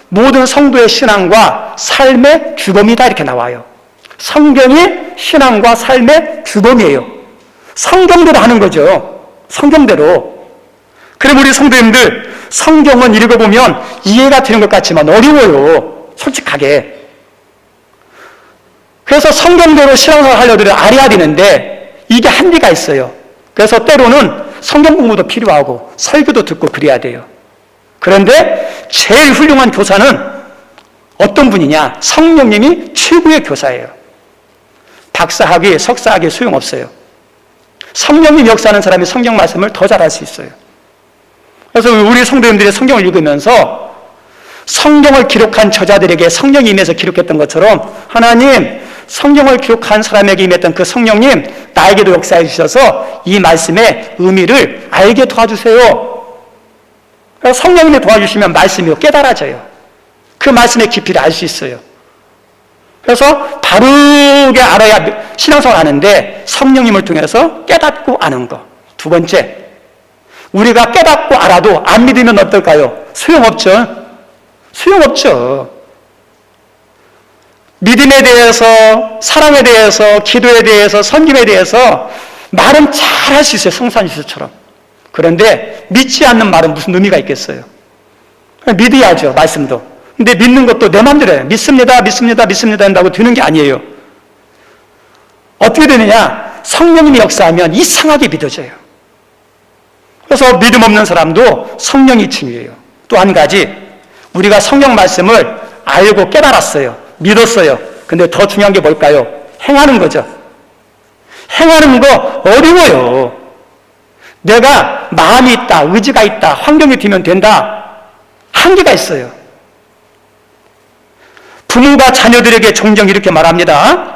모든 성도의 신앙과 삶의 규범이다 이렇게 나와요. 성경이 신앙과 삶의 규범이에요. 성경대로 하는 거죠. 성경대로. 그럼 우리 성도님들, 성경은 읽어보면 이해가 되는 것 같지만 어려워요. 솔직하게. 그래서 성경대로 신앙생활 하려면 알아야 되는데 이게 한계가 있어요. 그래서 때로는 성경 공부도 필요하고 설교도 듣고 그래야 돼요. 그런데 제일 훌륭한 교사는 어떤 분이냐? 성령님이 최고의 교사예요. 박사학위, 석사학위 소용없어요. 성령님 역사하는 사람이 성경 말씀을 더 잘할 수 있어요. 그래서 우리 성도님들이 성경을 읽으면서 성경을 기록한 저자들에게 성령이 임해서 기록했던 것처럼 하나님, 성경을 기록한 사람에게 임했던 그 성령님 나에게도 역사해 주셔서 이 말씀의 의미를 알게 도와주세요. 성령님이 도와주시면 말씀이 깨달아져요. 그 말씀의 깊이를 알 수 있어요. 그래서 바르게 알아야 신앙생활을 하는데 성령님을 통해서 깨닫고 아는 거. 두 번째, 우리가 깨닫고 알아도 안 믿으면 어떨까요? 소용없죠. 소용없죠. 믿음에 대해서, 사랑에 대해서, 기도에 대해서, 섬김에 대해서 말은 잘 할 수 있어요. 성산지수처럼. 그런데 믿지 않는 말은 무슨 의미가 있겠어요? 믿어야죠. 말씀도. 근데 믿는 것도 내 마음대로 해요. 믿습니다, 믿습니다, 믿습니다 한다고 되는 게 아니에요. 어떻게 되느냐? 성령님이 역사하면 이상하게 믿어져요. 그래서 믿음 없는 사람도 성령이 중요해요. 또 한 가지, 우리가 성령 말씀을 알고 깨달았어요. 믿었어요. 근데 더 중요한 게 뭘까요? 행하는 거죠. 행하는 거 어려워요. 내가 마음이 있다, 의지가 있다, 환경이 되면 된다. 한계가 있어요. 부모가 자녀들에게 종종 이렇게 말합니다.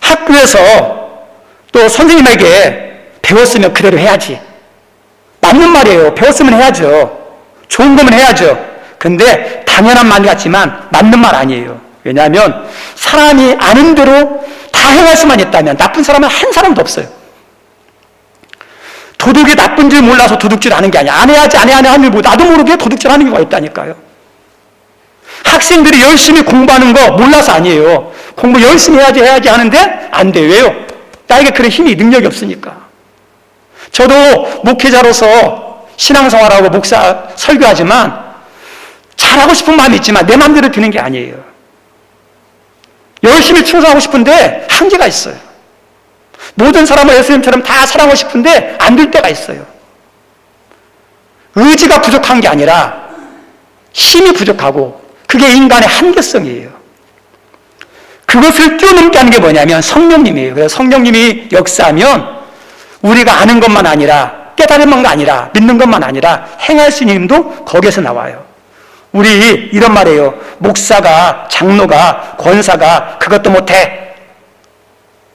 학교에서 또 선생님에게 배웠으면 그대로 해야지. 맞는 말이에요. 배웠으면 해야죠. 좋은 거면 해야죠. 근데 당연한 말 같지만 맞는 말 아니에요. 왜냐하면 사람이 아는 대로 다 행할 수만 있다면 나쁜 사람은 한 사람도 없어요. 도둑이 나쁜 줄 몰라서 도둑질 하는 게 아니야. 안 해야지 하는 게 나도 모르게 도둑질 하는 경우가 있다니까요. 학생들이 열심히 공부하는 거 몰라서 아니에요. 공부 열심히 해야지 하는데 안 돼. 왜요? 나에게 그런 힘이, 능력이 없으니까. 저도 목회자로서 신앙생활하고 목사 설교하지만 잘하고 싶은 마음이 있지만 내 마음대로 되는 게 아니에요. 열심히 충성하고 싶은데 한계가 있어요. 모든 사람을 예수님처럼 다 사랑하고 싶은데 안 될 때가 있어요. 의지가 부족한 게 아니라 힘이 부족하고 그게 인간의 한계성이에요. 그것을 뛰어넘게 하는 게 뭐냐면 성령님이에요. 그래서 성령님이 역사하면 우리가 아는 것만 아니라 깨달은 것만 아니라 믿는 것만 아니라 행할 수 있는 힘도 거기에서 나와요. 우리 이런 말이에요. 목사가, 장로가, 권사가 그것도 못해.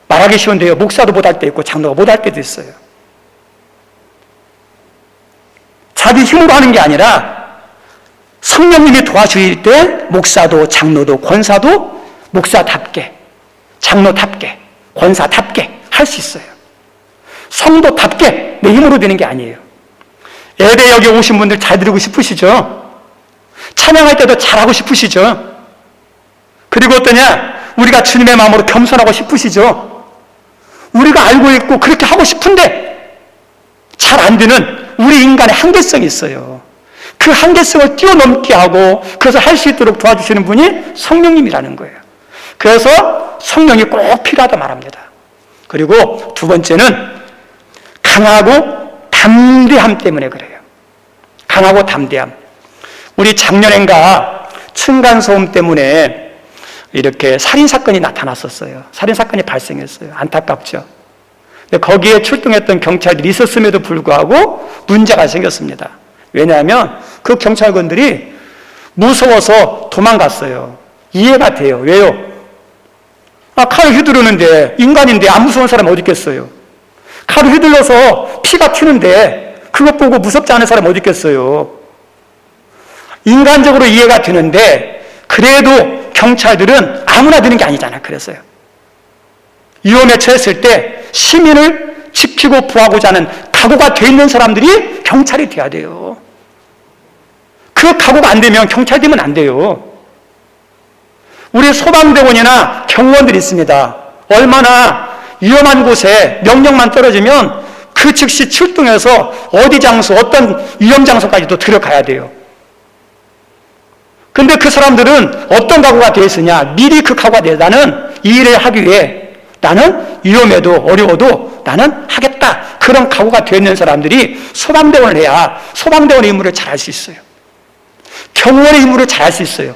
말하기 쉬운데요. 목사도 못할 때 있고 장로가 못할 때도 있어요. 자기 힘으로 하는 게 아니라 성령님이 도와주실 때 목사도, 장로도, 권사도 목사답게, 장로답게, 권사답게 할 수 있어요. 성도답게 내 힘으로 되는 게 아니에요. 예배 여기 오신 분들 잘 드리고 싶으시죠? 찬양할 때도 잘하고 싶으시죠? 그리고 어떠냐? 우리가 주님의 마음으로 겸손하고 싶으시죠? 우리가 알고 있고 그렇게 하고 싶은데 잘 안 되는 우리 인간의 한계성이 있어요. 그 한계성을 뛰어넘게 하고 그것을 할 수 있도록 도와주시는 분이 성령님이라는 거예요. 그래서 성령이 꼭 필요하다 말합니다. 그리고 두 번째는 강하고 담대함 때문에 그래요. 강하고 담대함. 우리 작년엔가 층간소음 때문에 이렇게 살인사건이 나타났었어요. 살인사건이 발생했어요. 안타깝죠. 근데 거기에 출동했던 경찰들이 있었음에도 불구하고 문제가 생겼습니다. 왜냐하면 그 경찰관들이 무서워서 도망갔어요. 이해가 돼요. 왜요? 칼을 휘두르는데 인간인데 안 무서운 사람 어디 있겠어요? 칼을 휘둘러서 피가 튀는데 그것 보고 무섭지 않은 사람 어디 있겠어요? 인간적으로 이해가 되는데 그래도 경찰들은 아무나 되는 게 아니잖아. 그랬어요. 위험에 처했을 때 시민을 지키고 보호하고자 하는 각오가 돼 있는 사람들이 경찰이 돼야 돼요. 그 각오가 안 되면 경찰 되면 안 돼요. 우리 소방대원이나 경호원들이 있습니다. 얼마나 위험한 곳에 명령만 떨어지면 그 즉시 출동해서 어디 장소, 어떤 위험 장소까지도 들어가야 돼요. 근데 그 사람들은 어떤 각오가 되어 있으냐? 미리 그 각오가 되어 나는 이 일을 하기 위해 나는 위험해도 어려워도 나는 하겠다. 그런 각오가 되어 있는 사람들이 소방대원을 해야 소방대원의 임무를 잘할 수 있어요. 경호원의 임무를 잘할 수 있어요.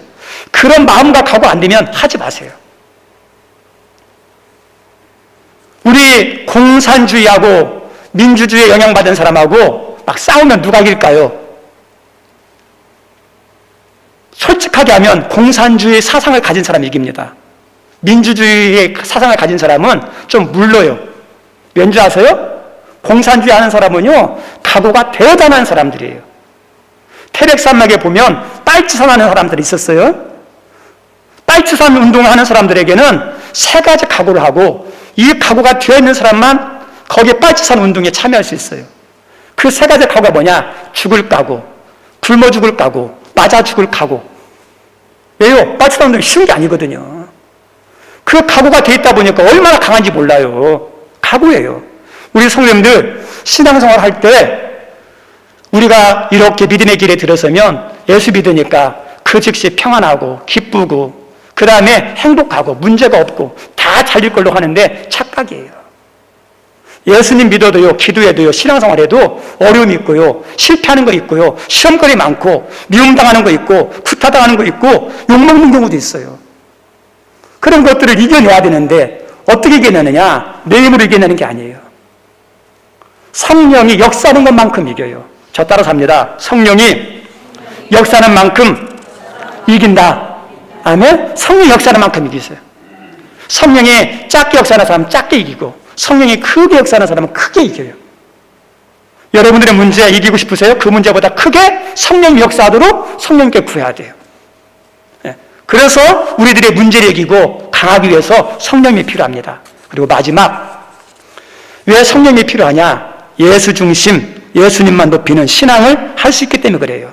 그런 마음과 각오 안 되면 하지 마세요. 우리 공산주의하고 민주주의에 영향받은 사람하고 막 싸우면 누가 이길까요? 솔직하게 하면 공산주의 사상을 가진 사람이 이깁니다. 민주주의의 사상을 가진 사람은 좀 물러요. 왠지 아세요? 공산주의 하는 사람은요, 각오가 대단한 사람들이에요. 태백산맥에 보면 빨치산하는 사람들이 있었어요. 빨치산 운동을 하는 사람들에게는 세 가지 각오를 하고 이 각오가 되어 있는 사람만 거기에 빨치산 운동에 참여할 수 있어요. 그 세 가지 각오가 뭐냐? 죽을 각오, 굶어 죽을 각오, 맞아 죽을 각오. 왜요? 빨치산 운동이 쉬운 게 아니거든요. 그 각오가 되어 있다 보니까 얼마나 강한지 몰라요. 각오예요. 우리 성도님들 신앙생활 할 때 우리가 이렇게 믿음의 길에 들어서면 예수 믿으니까 그 즉시 평안하고 기쁘고 그 다음에 행복하고 문제가 없고 다 잘릴 걸로 하는데 착각이에요. 예수님 믿어도요, 기도해도요, 신앙생활에도 어려움이 있고요, 실패하는 거 있고요, 시험거리 많고 미움당하는 거 있고 구타당하는 거 있고 욕먹는 경우도 있어요. 그런 것들을 이겨내야 되는데 어떻게 이겨내느냐? 내 힘으로 이겨내는 게 아니에요. 성령이 역사하는 것만큼 이겨요. 저 따라서 합니다. 성령이 역사하는 만큼 이긴다. 아멘? 성령이 역사하는 만큼 이기세요. 성령이 작게 역사하는 사람은 작게 이기고 성령이 크게 역사하는 사람은 크게 이겨요. 여러분들의 문제 이기고 싶으세요? 그 문제보다 크게 성령이 역사하도록 성령께 구해야 돼요. 그래서 우리들의 문제를 이기고 강하기 위해서 성령이 필요합니다. 그리고 마지막, 왜 성령이 필요하냐? 예수 중심, 예수님만 높이는 신앙을 할 수 있기 때문에 그래요.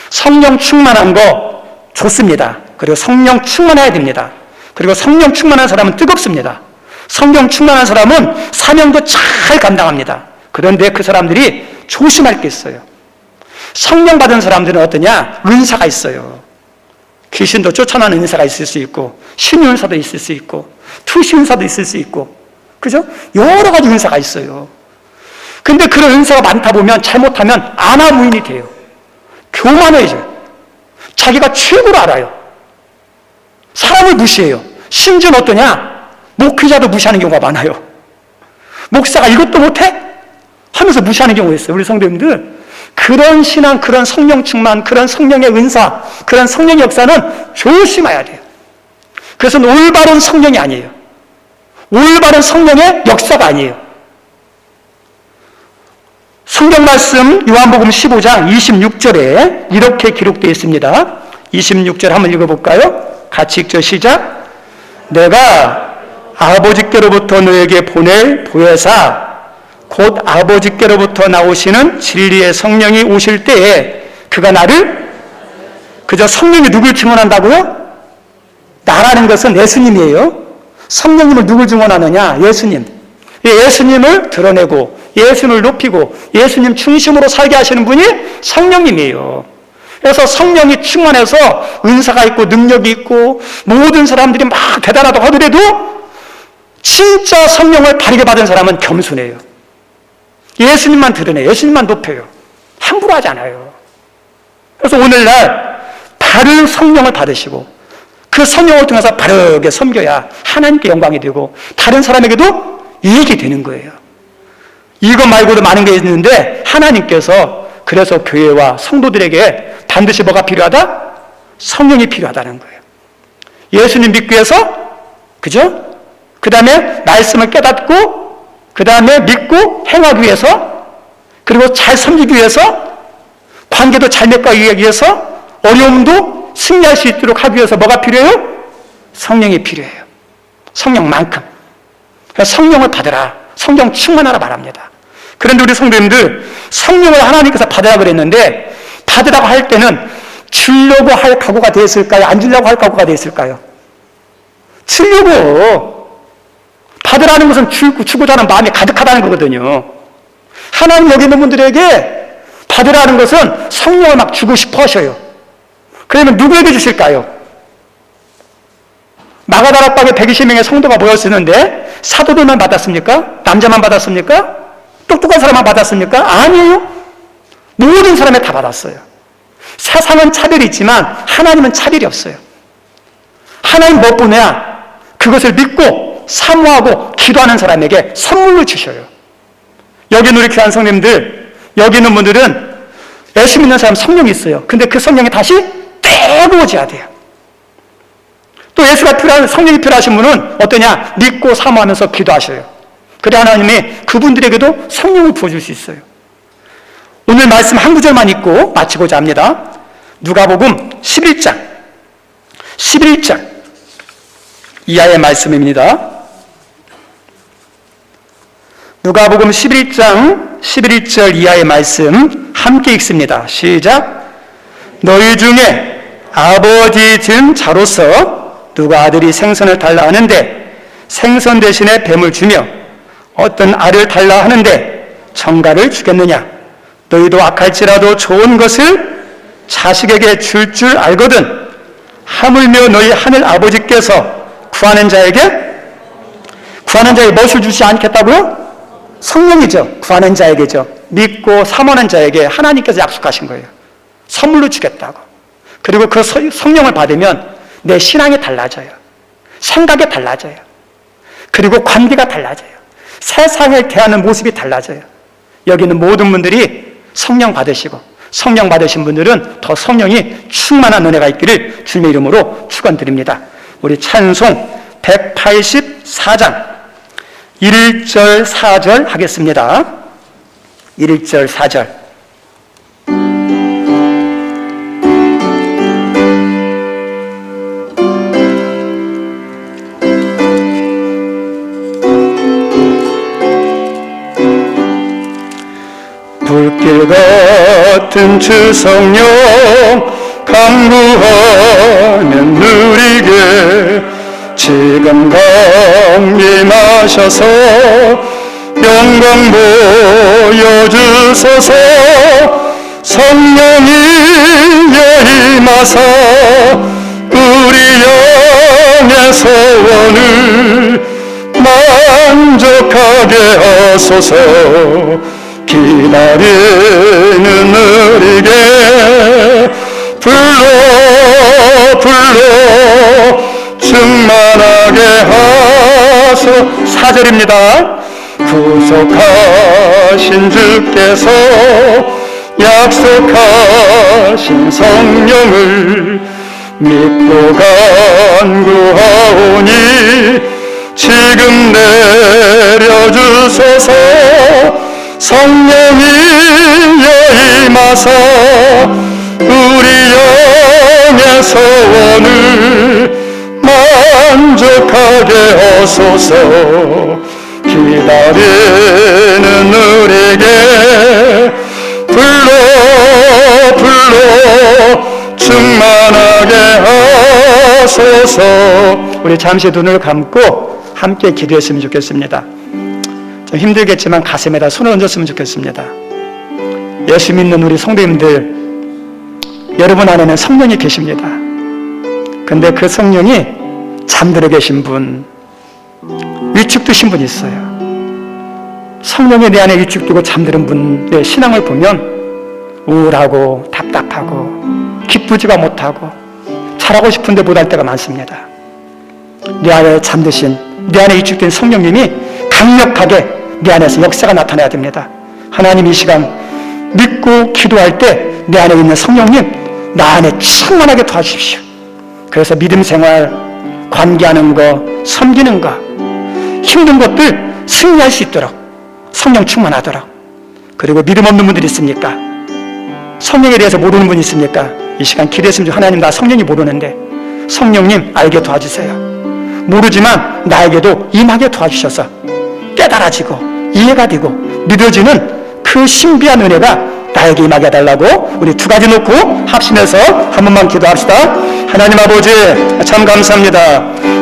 성령 충만한 거 좋습니다. 그리고 성령 충만해야 됩니다. 그리고 성령 충만한 사람은 뜨겁습니다. 성령 충만한 사람은 사명도 잘 감당합니다. 그런데 그 사람들이 조심할 게 있어요. 성령 받은 사람들은 어떠냐? 은사가 있어요. 귀신도 쫓아내는 은사가 있을 수 있고 신유은사도 있을 수 있고 투시은사도 있을 수 있고, 그죠? 여러 가지 은사가 있어요. 근데 그런 은사가 많다 보면 잘못하면 아나무인이 돼요. 교만해져요. 자기가 최고로 알아요. 사람을 무시해요. 심지어는 어떠냐? 목회자도 무시하는 경우가 많아요. 목사가 이것도 못해? 하면서 무시하는 경우가 있어요. 우리 성도님들, 그런 신앙, 그런 성령 충만, 그런 성령의 은사, 그런 성령의 역사는 조심해야 돼요. 그래서 올바른 성령이 아니에요. 올바른 성령의 역사가 아니에요. 성경 말씀 요한복음 15장 26절에 이렇게 기록되어 있습니다. 26절 한번 읽어볼까요? 같이 읽죠. 시작. 내가 아버지께로부터 너에게 보낼 보혜사 곧 아버지께로부터 나오시는 진리의 성령이 오실 때에 그가 나를, 그저 성령이 누굴 증언한다고요? 나라는 것은 예수님이에요. 성령님을 누굴 증언하느냐? 예수님. 예수님을 드러내고 예수님을 높이고 예수님 중심으로 살게 하시는 분이 성령님이에요. 그래서 성령이 충만해서 은사가 있고 능력이 있고 모든 사람들이 막 대단하다고 하더라도 진짜 성령을 바르게 받은 사람은 겸손해요. 예수님만 드러내요. 예수님만 높여요. 함부로 하지 않아요. 그래서 오늘날 바른 성령을 받으시고 그 성령을 통해서 바르게 섬겨야 하나님께 영광이 되고 다른 사람에게도 이익이 되는 거예요. 이것 말고도 많은 게 있는데 하나님께서 그래서 교회와 성도들에게 반드시 뭐가 필요하다? 성령이 필요하다는 거예요. 예수님 믿기 위해서, 그죠? 그 다음에 말씀을 깨닫고 그 다음에 믿고 행하기 위해서, 그리고 잘 섬기기 위해서, 관계도 잘 맺기 위해서, 어려움도 승리할 수 있도록 하기 위해서 뭐가 필요해요? 성령이 필요해요. 성령만큼. 그래서 성령을 받으라, 성령 충만하라 말합니다. 그런데 우리 성도님들, 성령을 하나님께서 받으라 그랬는데 받으라고 할 때는 주려고 할 각오가 되어 있을까요? 안 주려고 할 각오가 되어 있을까요? 주려고. 받으라는 것은 주고자 하는 마음이 가득하다는 거거든요. 하나님 여기 있는 분들에게 받으라는 것은 성령을 막 주고 싶어 하셔요. 그러면 누구에게 주실까요? 마가다락방에 120명의 성도가 모였었는데 사도들만 받았습니까? 남자만 받았습니까? 똑똑한 사람만 받았습니까? 아니에요. 모든 사람이 다 받았어요. 세상은 차별이 있지만 하나님은 차별이 없어요. 하나님 무엇보냐? 그것을 믿고 사모하고 기도하는 사람에게 선물을 주셔요. 여기 우리 귀한 성님들, 여기 있는 분들은 예수 믿는 사람 성령이 있어요. 근데 그 성령이 다시 떼고오져야 돼요. 또 예수가 필요한, 성령이 필요하신 분은 어떠냐? 믿고 사모하면서 기도하셔요. 그래 하나님이 그분들에게도 성령을 부어줄 수 있어요. 오늘 말씀 한 구절만 읽고 마치고자 합니다. 누가복음 11장 이하의 말씀입니다. 누가복음 11장 11절 이하의 말씀 함께 읽습니다. 시작. 너희 중에 아버지 진 자로서 누가 아들이 생선을 달라 하는데 생선 대신에 뱀을 주며 어떤 알을 달라 하는데 청가를 주겠느냐? 너희도 악할지라도 좋은 것을 자식에게 줄 알거든. 하물며 너희 하늘 아버지께서 구하는 자에게 무엇을 주지 않겠다고요? 성령이죠. 구하는 자에게죠. 믿고 사모하는 자에게 하나님께서 약속하신 거예요. 선물로 주겠다고. 그리고 그 성령을 받으면 내 신앙이 달라져요. 생각이 달라져요. 그리고 관계가 달라져요. 세상을 대하는 모습이 달라져요. 여기 있는 모든 분들이 성령 받으시고 성령 받으신 분들은 더 성령이 충만한 은혜가 있기를 주님의 이름으로 축원드립니다. 우리 찬송 184장 1절 4절 하겠습니다. 1절 4절. 불길 같은 주 성령 강구하면 누리게 지금 강림하셔서 영광 보여주소서. 성령이 임하사 우리 영의 소원을 만족하게 하소서. 기다리는 우리에게 불러 충만하게 하소. 4절입니다. 구속하신 주께서 약속하신 성령을 믿고 간구하오니 지금 내려주소서. 성령이 임하사 우리 영의 소원을 만족하게 하소서. 기다리는 우리에게 불러 충만하게 하소서. 우리 잠시 눈을 감고 함께 기도했으면 좋겠습니다. 좀 힘들겠지만 가슴에다 손을 얹었으면 좋겠습니다. 예수 믿는 우리 성도님들, 여러분 안에는 성령이 계십니다. 근데 그 성령이 잠들어 계신 분, 위축되신 분이 있어요. 성령이 내 안에 위축되고 잠드는 분의 신앙을 보면 우울하고 답답하고 기쁘지가 못하고 잘하고 싶은데 못할 때가 많습니다. 내 안에 잠드신, 내 안에 위축된 성령님이 강력하게 내 안에서 역사가 나타나야 됩니다. 하나님, 이 시간 믿고 기도할 때 내 안에 있는 성령님, 나 안에 충만하게 도와주십시오. 그래서 믿음 생활, 관계하는 거, 섬기는 거, 힘든 것들 승리할 수 있도록 성령 충만하도록. 그리고 믿음 없는 분들이 있습니까? 성령에 대해서 모르는 분이 있습니까? 이 시간 기도했으면 하나님, 나 성령이 모르는데 성령님 알게 도와주세요. 모르지만 나에게도 임하게 도와주셔서 깨달아지고 이해가 되고 믿어지는 그 신비한 은혜가 나에게 임하게 해달라고 우리 두 가지 놓고 합심해서 한 번만 기도합시다. 하나님 아버지, 참 감사합니다.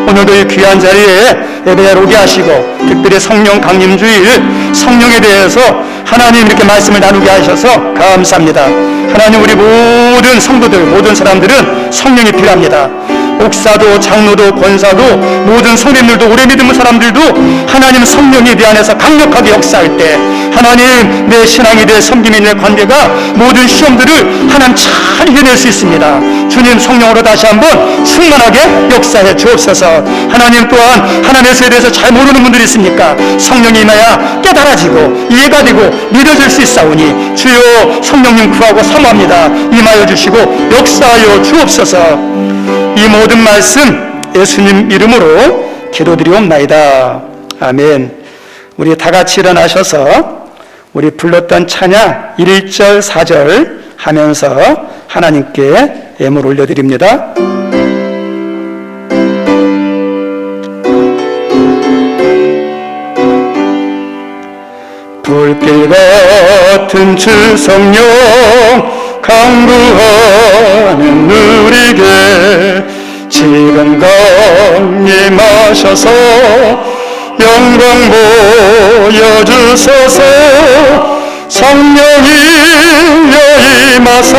오늘도 이 귀한 자리에 예배에 오게 하시고 특별히 성령 강림주일 성령에 대해서 하나님 이렇게 말씀을 나누게 하셔서 감사합니다. 하나님, 우리 모든 성도들, 모든 사람들은 성령이 필요합니다. 목사도 장로도 권사도 모든 성도님들도 오래 믿는 사람들도 하나님 성령이 내 안에서 강력하게 역사할 때 하나님 내 신앙이 내 섬김이 내 관계가 모든 시험들을 하나님 잘 해낼 수 있습니다. 주님 성령으로 다시 한번 충만하게 역사해 주옵소서. 하나님 또한 하나님에 대해서 잘 모르는 분들이 있습니까? 성령이 임하여 깨달아지고 이해가 되고 믿어질 수 있사오니 주여 성령님 구하고 사모합니다. 임하여 주시고 역사하여 주옵소서. 이 모든 말씀 예수님 이름으로 기도드리옵나이다. 아멘. 우리 다 같이 일어나셔서 우리 불렀던 찬양 1절 4절 하면서 하나님께 예물 올려드립니다. 불길 같은 주 성령 강구하는 우리에게 지금 강림하셔서 영광 보여주소서. 성령이여 임하사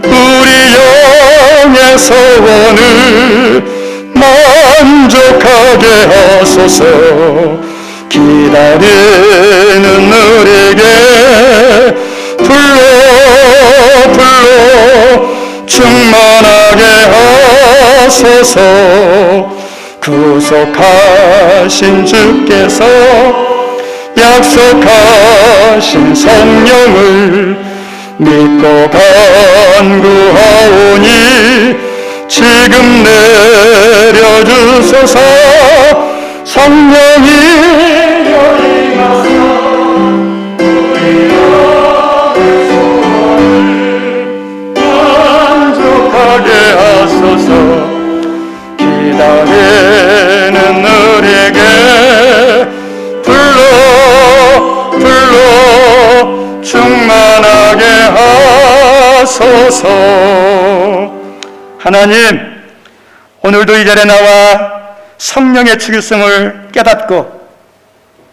우리 영의 소원을 만족하게 하소서. 기다리는 우리에게 불러 충만하게 하소서. 구속하신 주께서 약속하신 성령을 믿고 간구하오니 지금 내려주소서. 성령이여 임하사 우리 영의 소원을 만족하게 하소서. 기다리는 우리에게 불러 충만하게 하소서. 하나님, 오늘도 이 자리에 나와 성령의 중요성을 깨닫고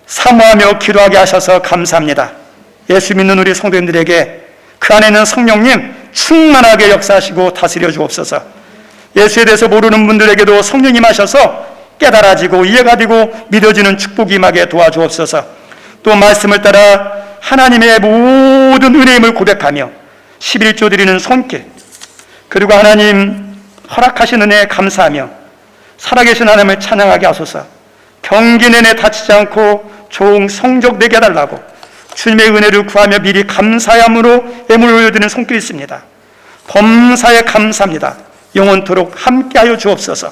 사모하며 기도하게 하셔서 감사합니다. 예수 믿는 우리 성도님들에게 그 안에 있는 성령님 충만하게 역사하시고 다스려 주옵소서. 예수에 대해서 모르는 분들에게도 성령님 하셔서 깨달아지고 이해가 되고 믿어지는 축복이 임하게 도와주옵소서. 또 말씀을 따라 하나님의 모든 은혜임을 고백하며 11조 드리는 손길, 그리고 하나님 허락하신 은혜에 감사하며 살아계신 하나님을 찬양하게 하소서. 경기 내내 다치지 않고 좋은 성적 내게 해달라고 주님의 은혜를 구하며 미리 감사함으로 예물을 올려드리는 손길이 있습니다. 범사에 감사합니다. 영원토록 함께하여 주옵소서.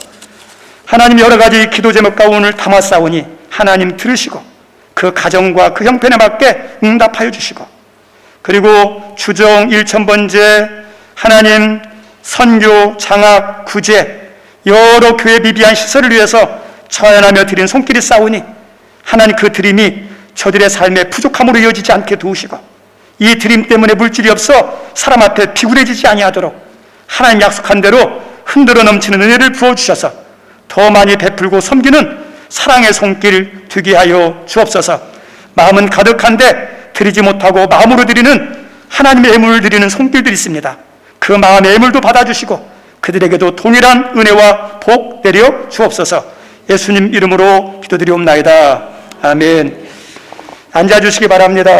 하나님, 여러 가지 기도 제목 가운을 담았사오니 하나님 들으시고 그 가정과 그 형편에 맞게 응답하여 주시고, 그리고 주정 1000번째 하나님 선교, 장학, 구제 여러 교회 미비한 시설을 위해서 처연하며 드린 손길이 싸우니 하나님 그 드림이 저들의 삶의 부족함으로 이어지지 않게 도우시고, 이 드림 때문에 물질이 없어 사람 앞에 비굴해지지 아니하도록 하나님 약속한 대로 흔들어 넘치는 은혜를 부어주셔서 더 많이 베풀고 섬기는 사랑의 손길 되게 하여 주옵소서. 마음은 가득한데 드리지 못하고 마음으로 드리는 하나님의 예물을 드리는 손길들이 있습니다. 그 마음의 예물도 받아주시고 그들에게도 동일한 은혜와 복 내려 주옵소서. 예수님 이름으로 기도드리옵나이다. 아멘. 앉아주시기 바랍니다.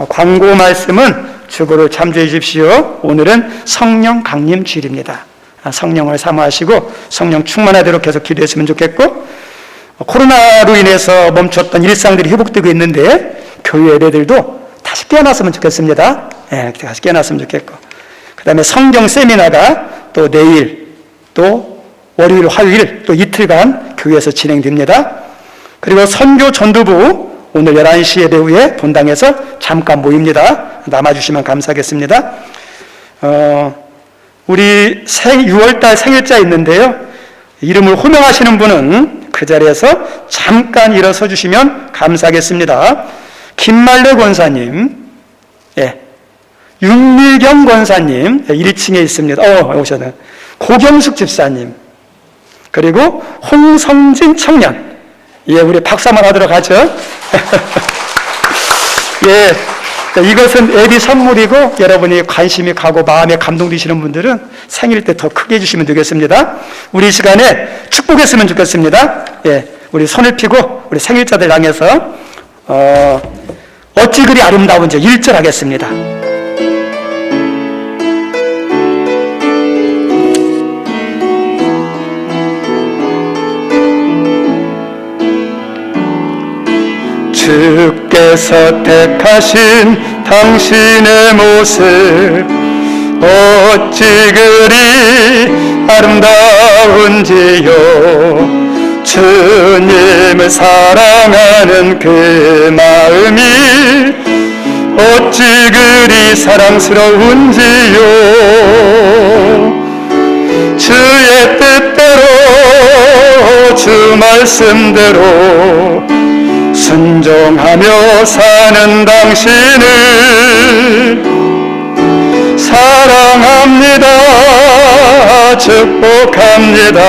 광고 말씀은 주보를 참조해 주십시오. 오늘은 성령 강림 주일입니다. 성령을 사모하시고 성령 충만하도록 계속 기도했으면 좋겠고, 코로나로 인해서 멈췄던 일상들이 회복되고 있는데 교회 예배들도 다시 깨어났으면 좋겠습니다. 다시 깨어났으면 좋겠고, 그 다음에 성경 세미나가 또 내일, 또 월요일, 화요일 또 이틀간 교회에서 진행됩니다. 그리고 선교 전도부 오늘 11시 예배 후에 본당에서 잠깐 모입니다. 남아주시면 감사하겠습니다. 우리 6월달 생일자 있는데요, 이름을 호명하시는 분은 그 자리에서 잠깐 일어서 주시면 감사하겠습니다. 김말래 권사님, 윤미경 권사님 1층에 있습니다. 오셨네. 고경숙 집사님, 그리고 홍성진 청년, 우리 박수 한번 하도록 하죠. 이것은 애비 선물이고 여러분이 관심이 가고 마음에 감동되시는 분들은 생일 때 더 크게 해주시면 되겠습니다. 우리 이 시간에 축복했으면 좋겠습니다. 우리 손을 펴고 우리 생일자들 향해서 어찌 그리 아름다운지 1절 하겠습니다. 주께서 택하신 당신의 모습 어찌 그리 아름다운지요. 주님을 사랑하는 그 마음이 어찌 그리 사랑스러운지요. 주의 뜻대로 주 말씀대로 순종하며 사는 당신을 사랑합니다. 축복합니다.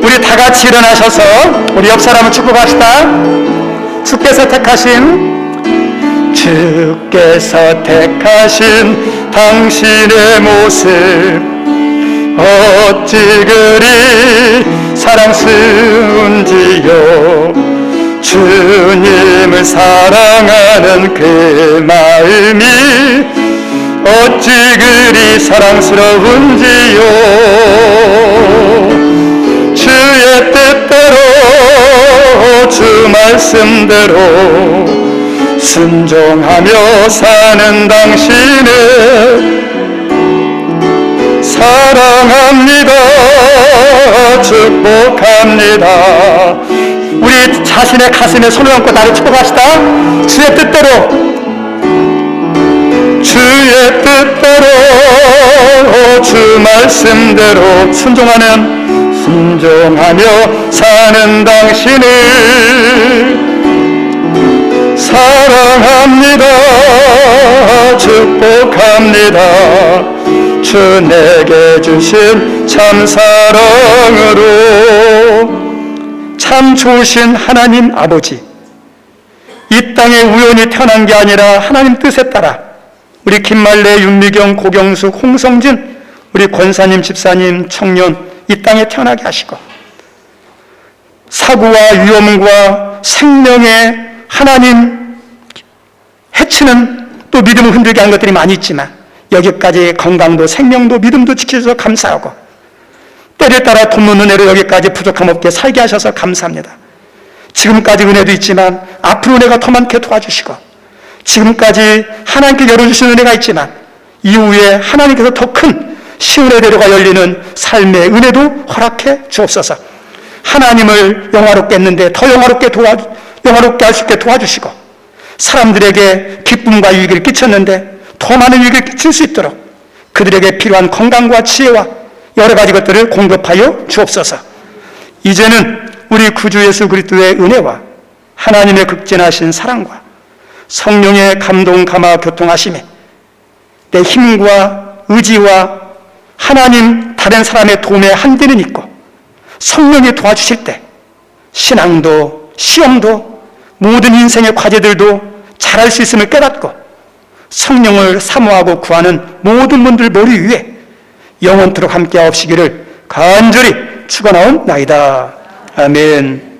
우리 다 같이 일어나셔서 우리 옆 사람을 축복합시다. 주께서 택하신 당신의 모습 어찌 그리 사랑스러운지요. 주님을 사랑하는 그 마음이 어찌 그리 사랑스러운지요. 주의 뜻대로 주 말씀대로 순종하며 사는 당신을 사랑합니다. 축복합니다. 우리 자신의 가슴에 손을 얹고 나를 축복합시다. 주의 뜻대로 주 말씀대로 순종하며 사는 당신을 사랑합니다. 축복합니다. 주 내게 주신 참 사랑으로 참 좋으신 하나님 아버지, 이 땅에 우연히 태어난 게 아니라 하나님 뜻에 따라 우리 김말래, 윤미경, 고경숙, 홍성진, 우리 권사님, 집사님, 청년 이 땅에 태어나게 하시고 사고와 위험과 생명에 하나님 해치는 또 믿음을 흔들게 한 것들이 많이 있지만 여기까지 건강도 생명도 믿음도 지켜주셔서 감사하고 때를 따라 돕는 은혜로 여기까지 부족함 없게 살게 하셔서 감사합니다. 지금까지 은혜도 있지만 앞으로 은혜가 더 많게 도와주시고 지금까지 하나님께 열어주신 은혜가 있지만 이후에 하나님께서 더 큰 시은혜대로가 열리는 삶의 은혜도 허락해 주옵소서. 하나님을 영화롭게 했는데 더 영화롭게 할 수 있게 도와주시고 사람들에게 기쁨과 유익을 끼쳤는데 더 많은 유익을 끼칠 수 있도록 그들에게 필요한 건강과 지혜와 여러 가지 것들을 공급하여 주옵소서. 이제는 우리 구주 예수 그리스도의 은혜와 하나님의 극진하신 사랑과 성령의 감동, 감화, 교통하심에 내 힘과 의지와 하나님 다른 사람의 도움에 한계는 있고 성령이 도와주실 때 신앙도 시험도 모든 인생의 과제들도 잘할 수 있음을 깨닫고 성령을 사모하고 구하는 모든 분들 머리 위에 영원토록 함께 하옵시기를 간절히 축원하옵나이다. 아멘.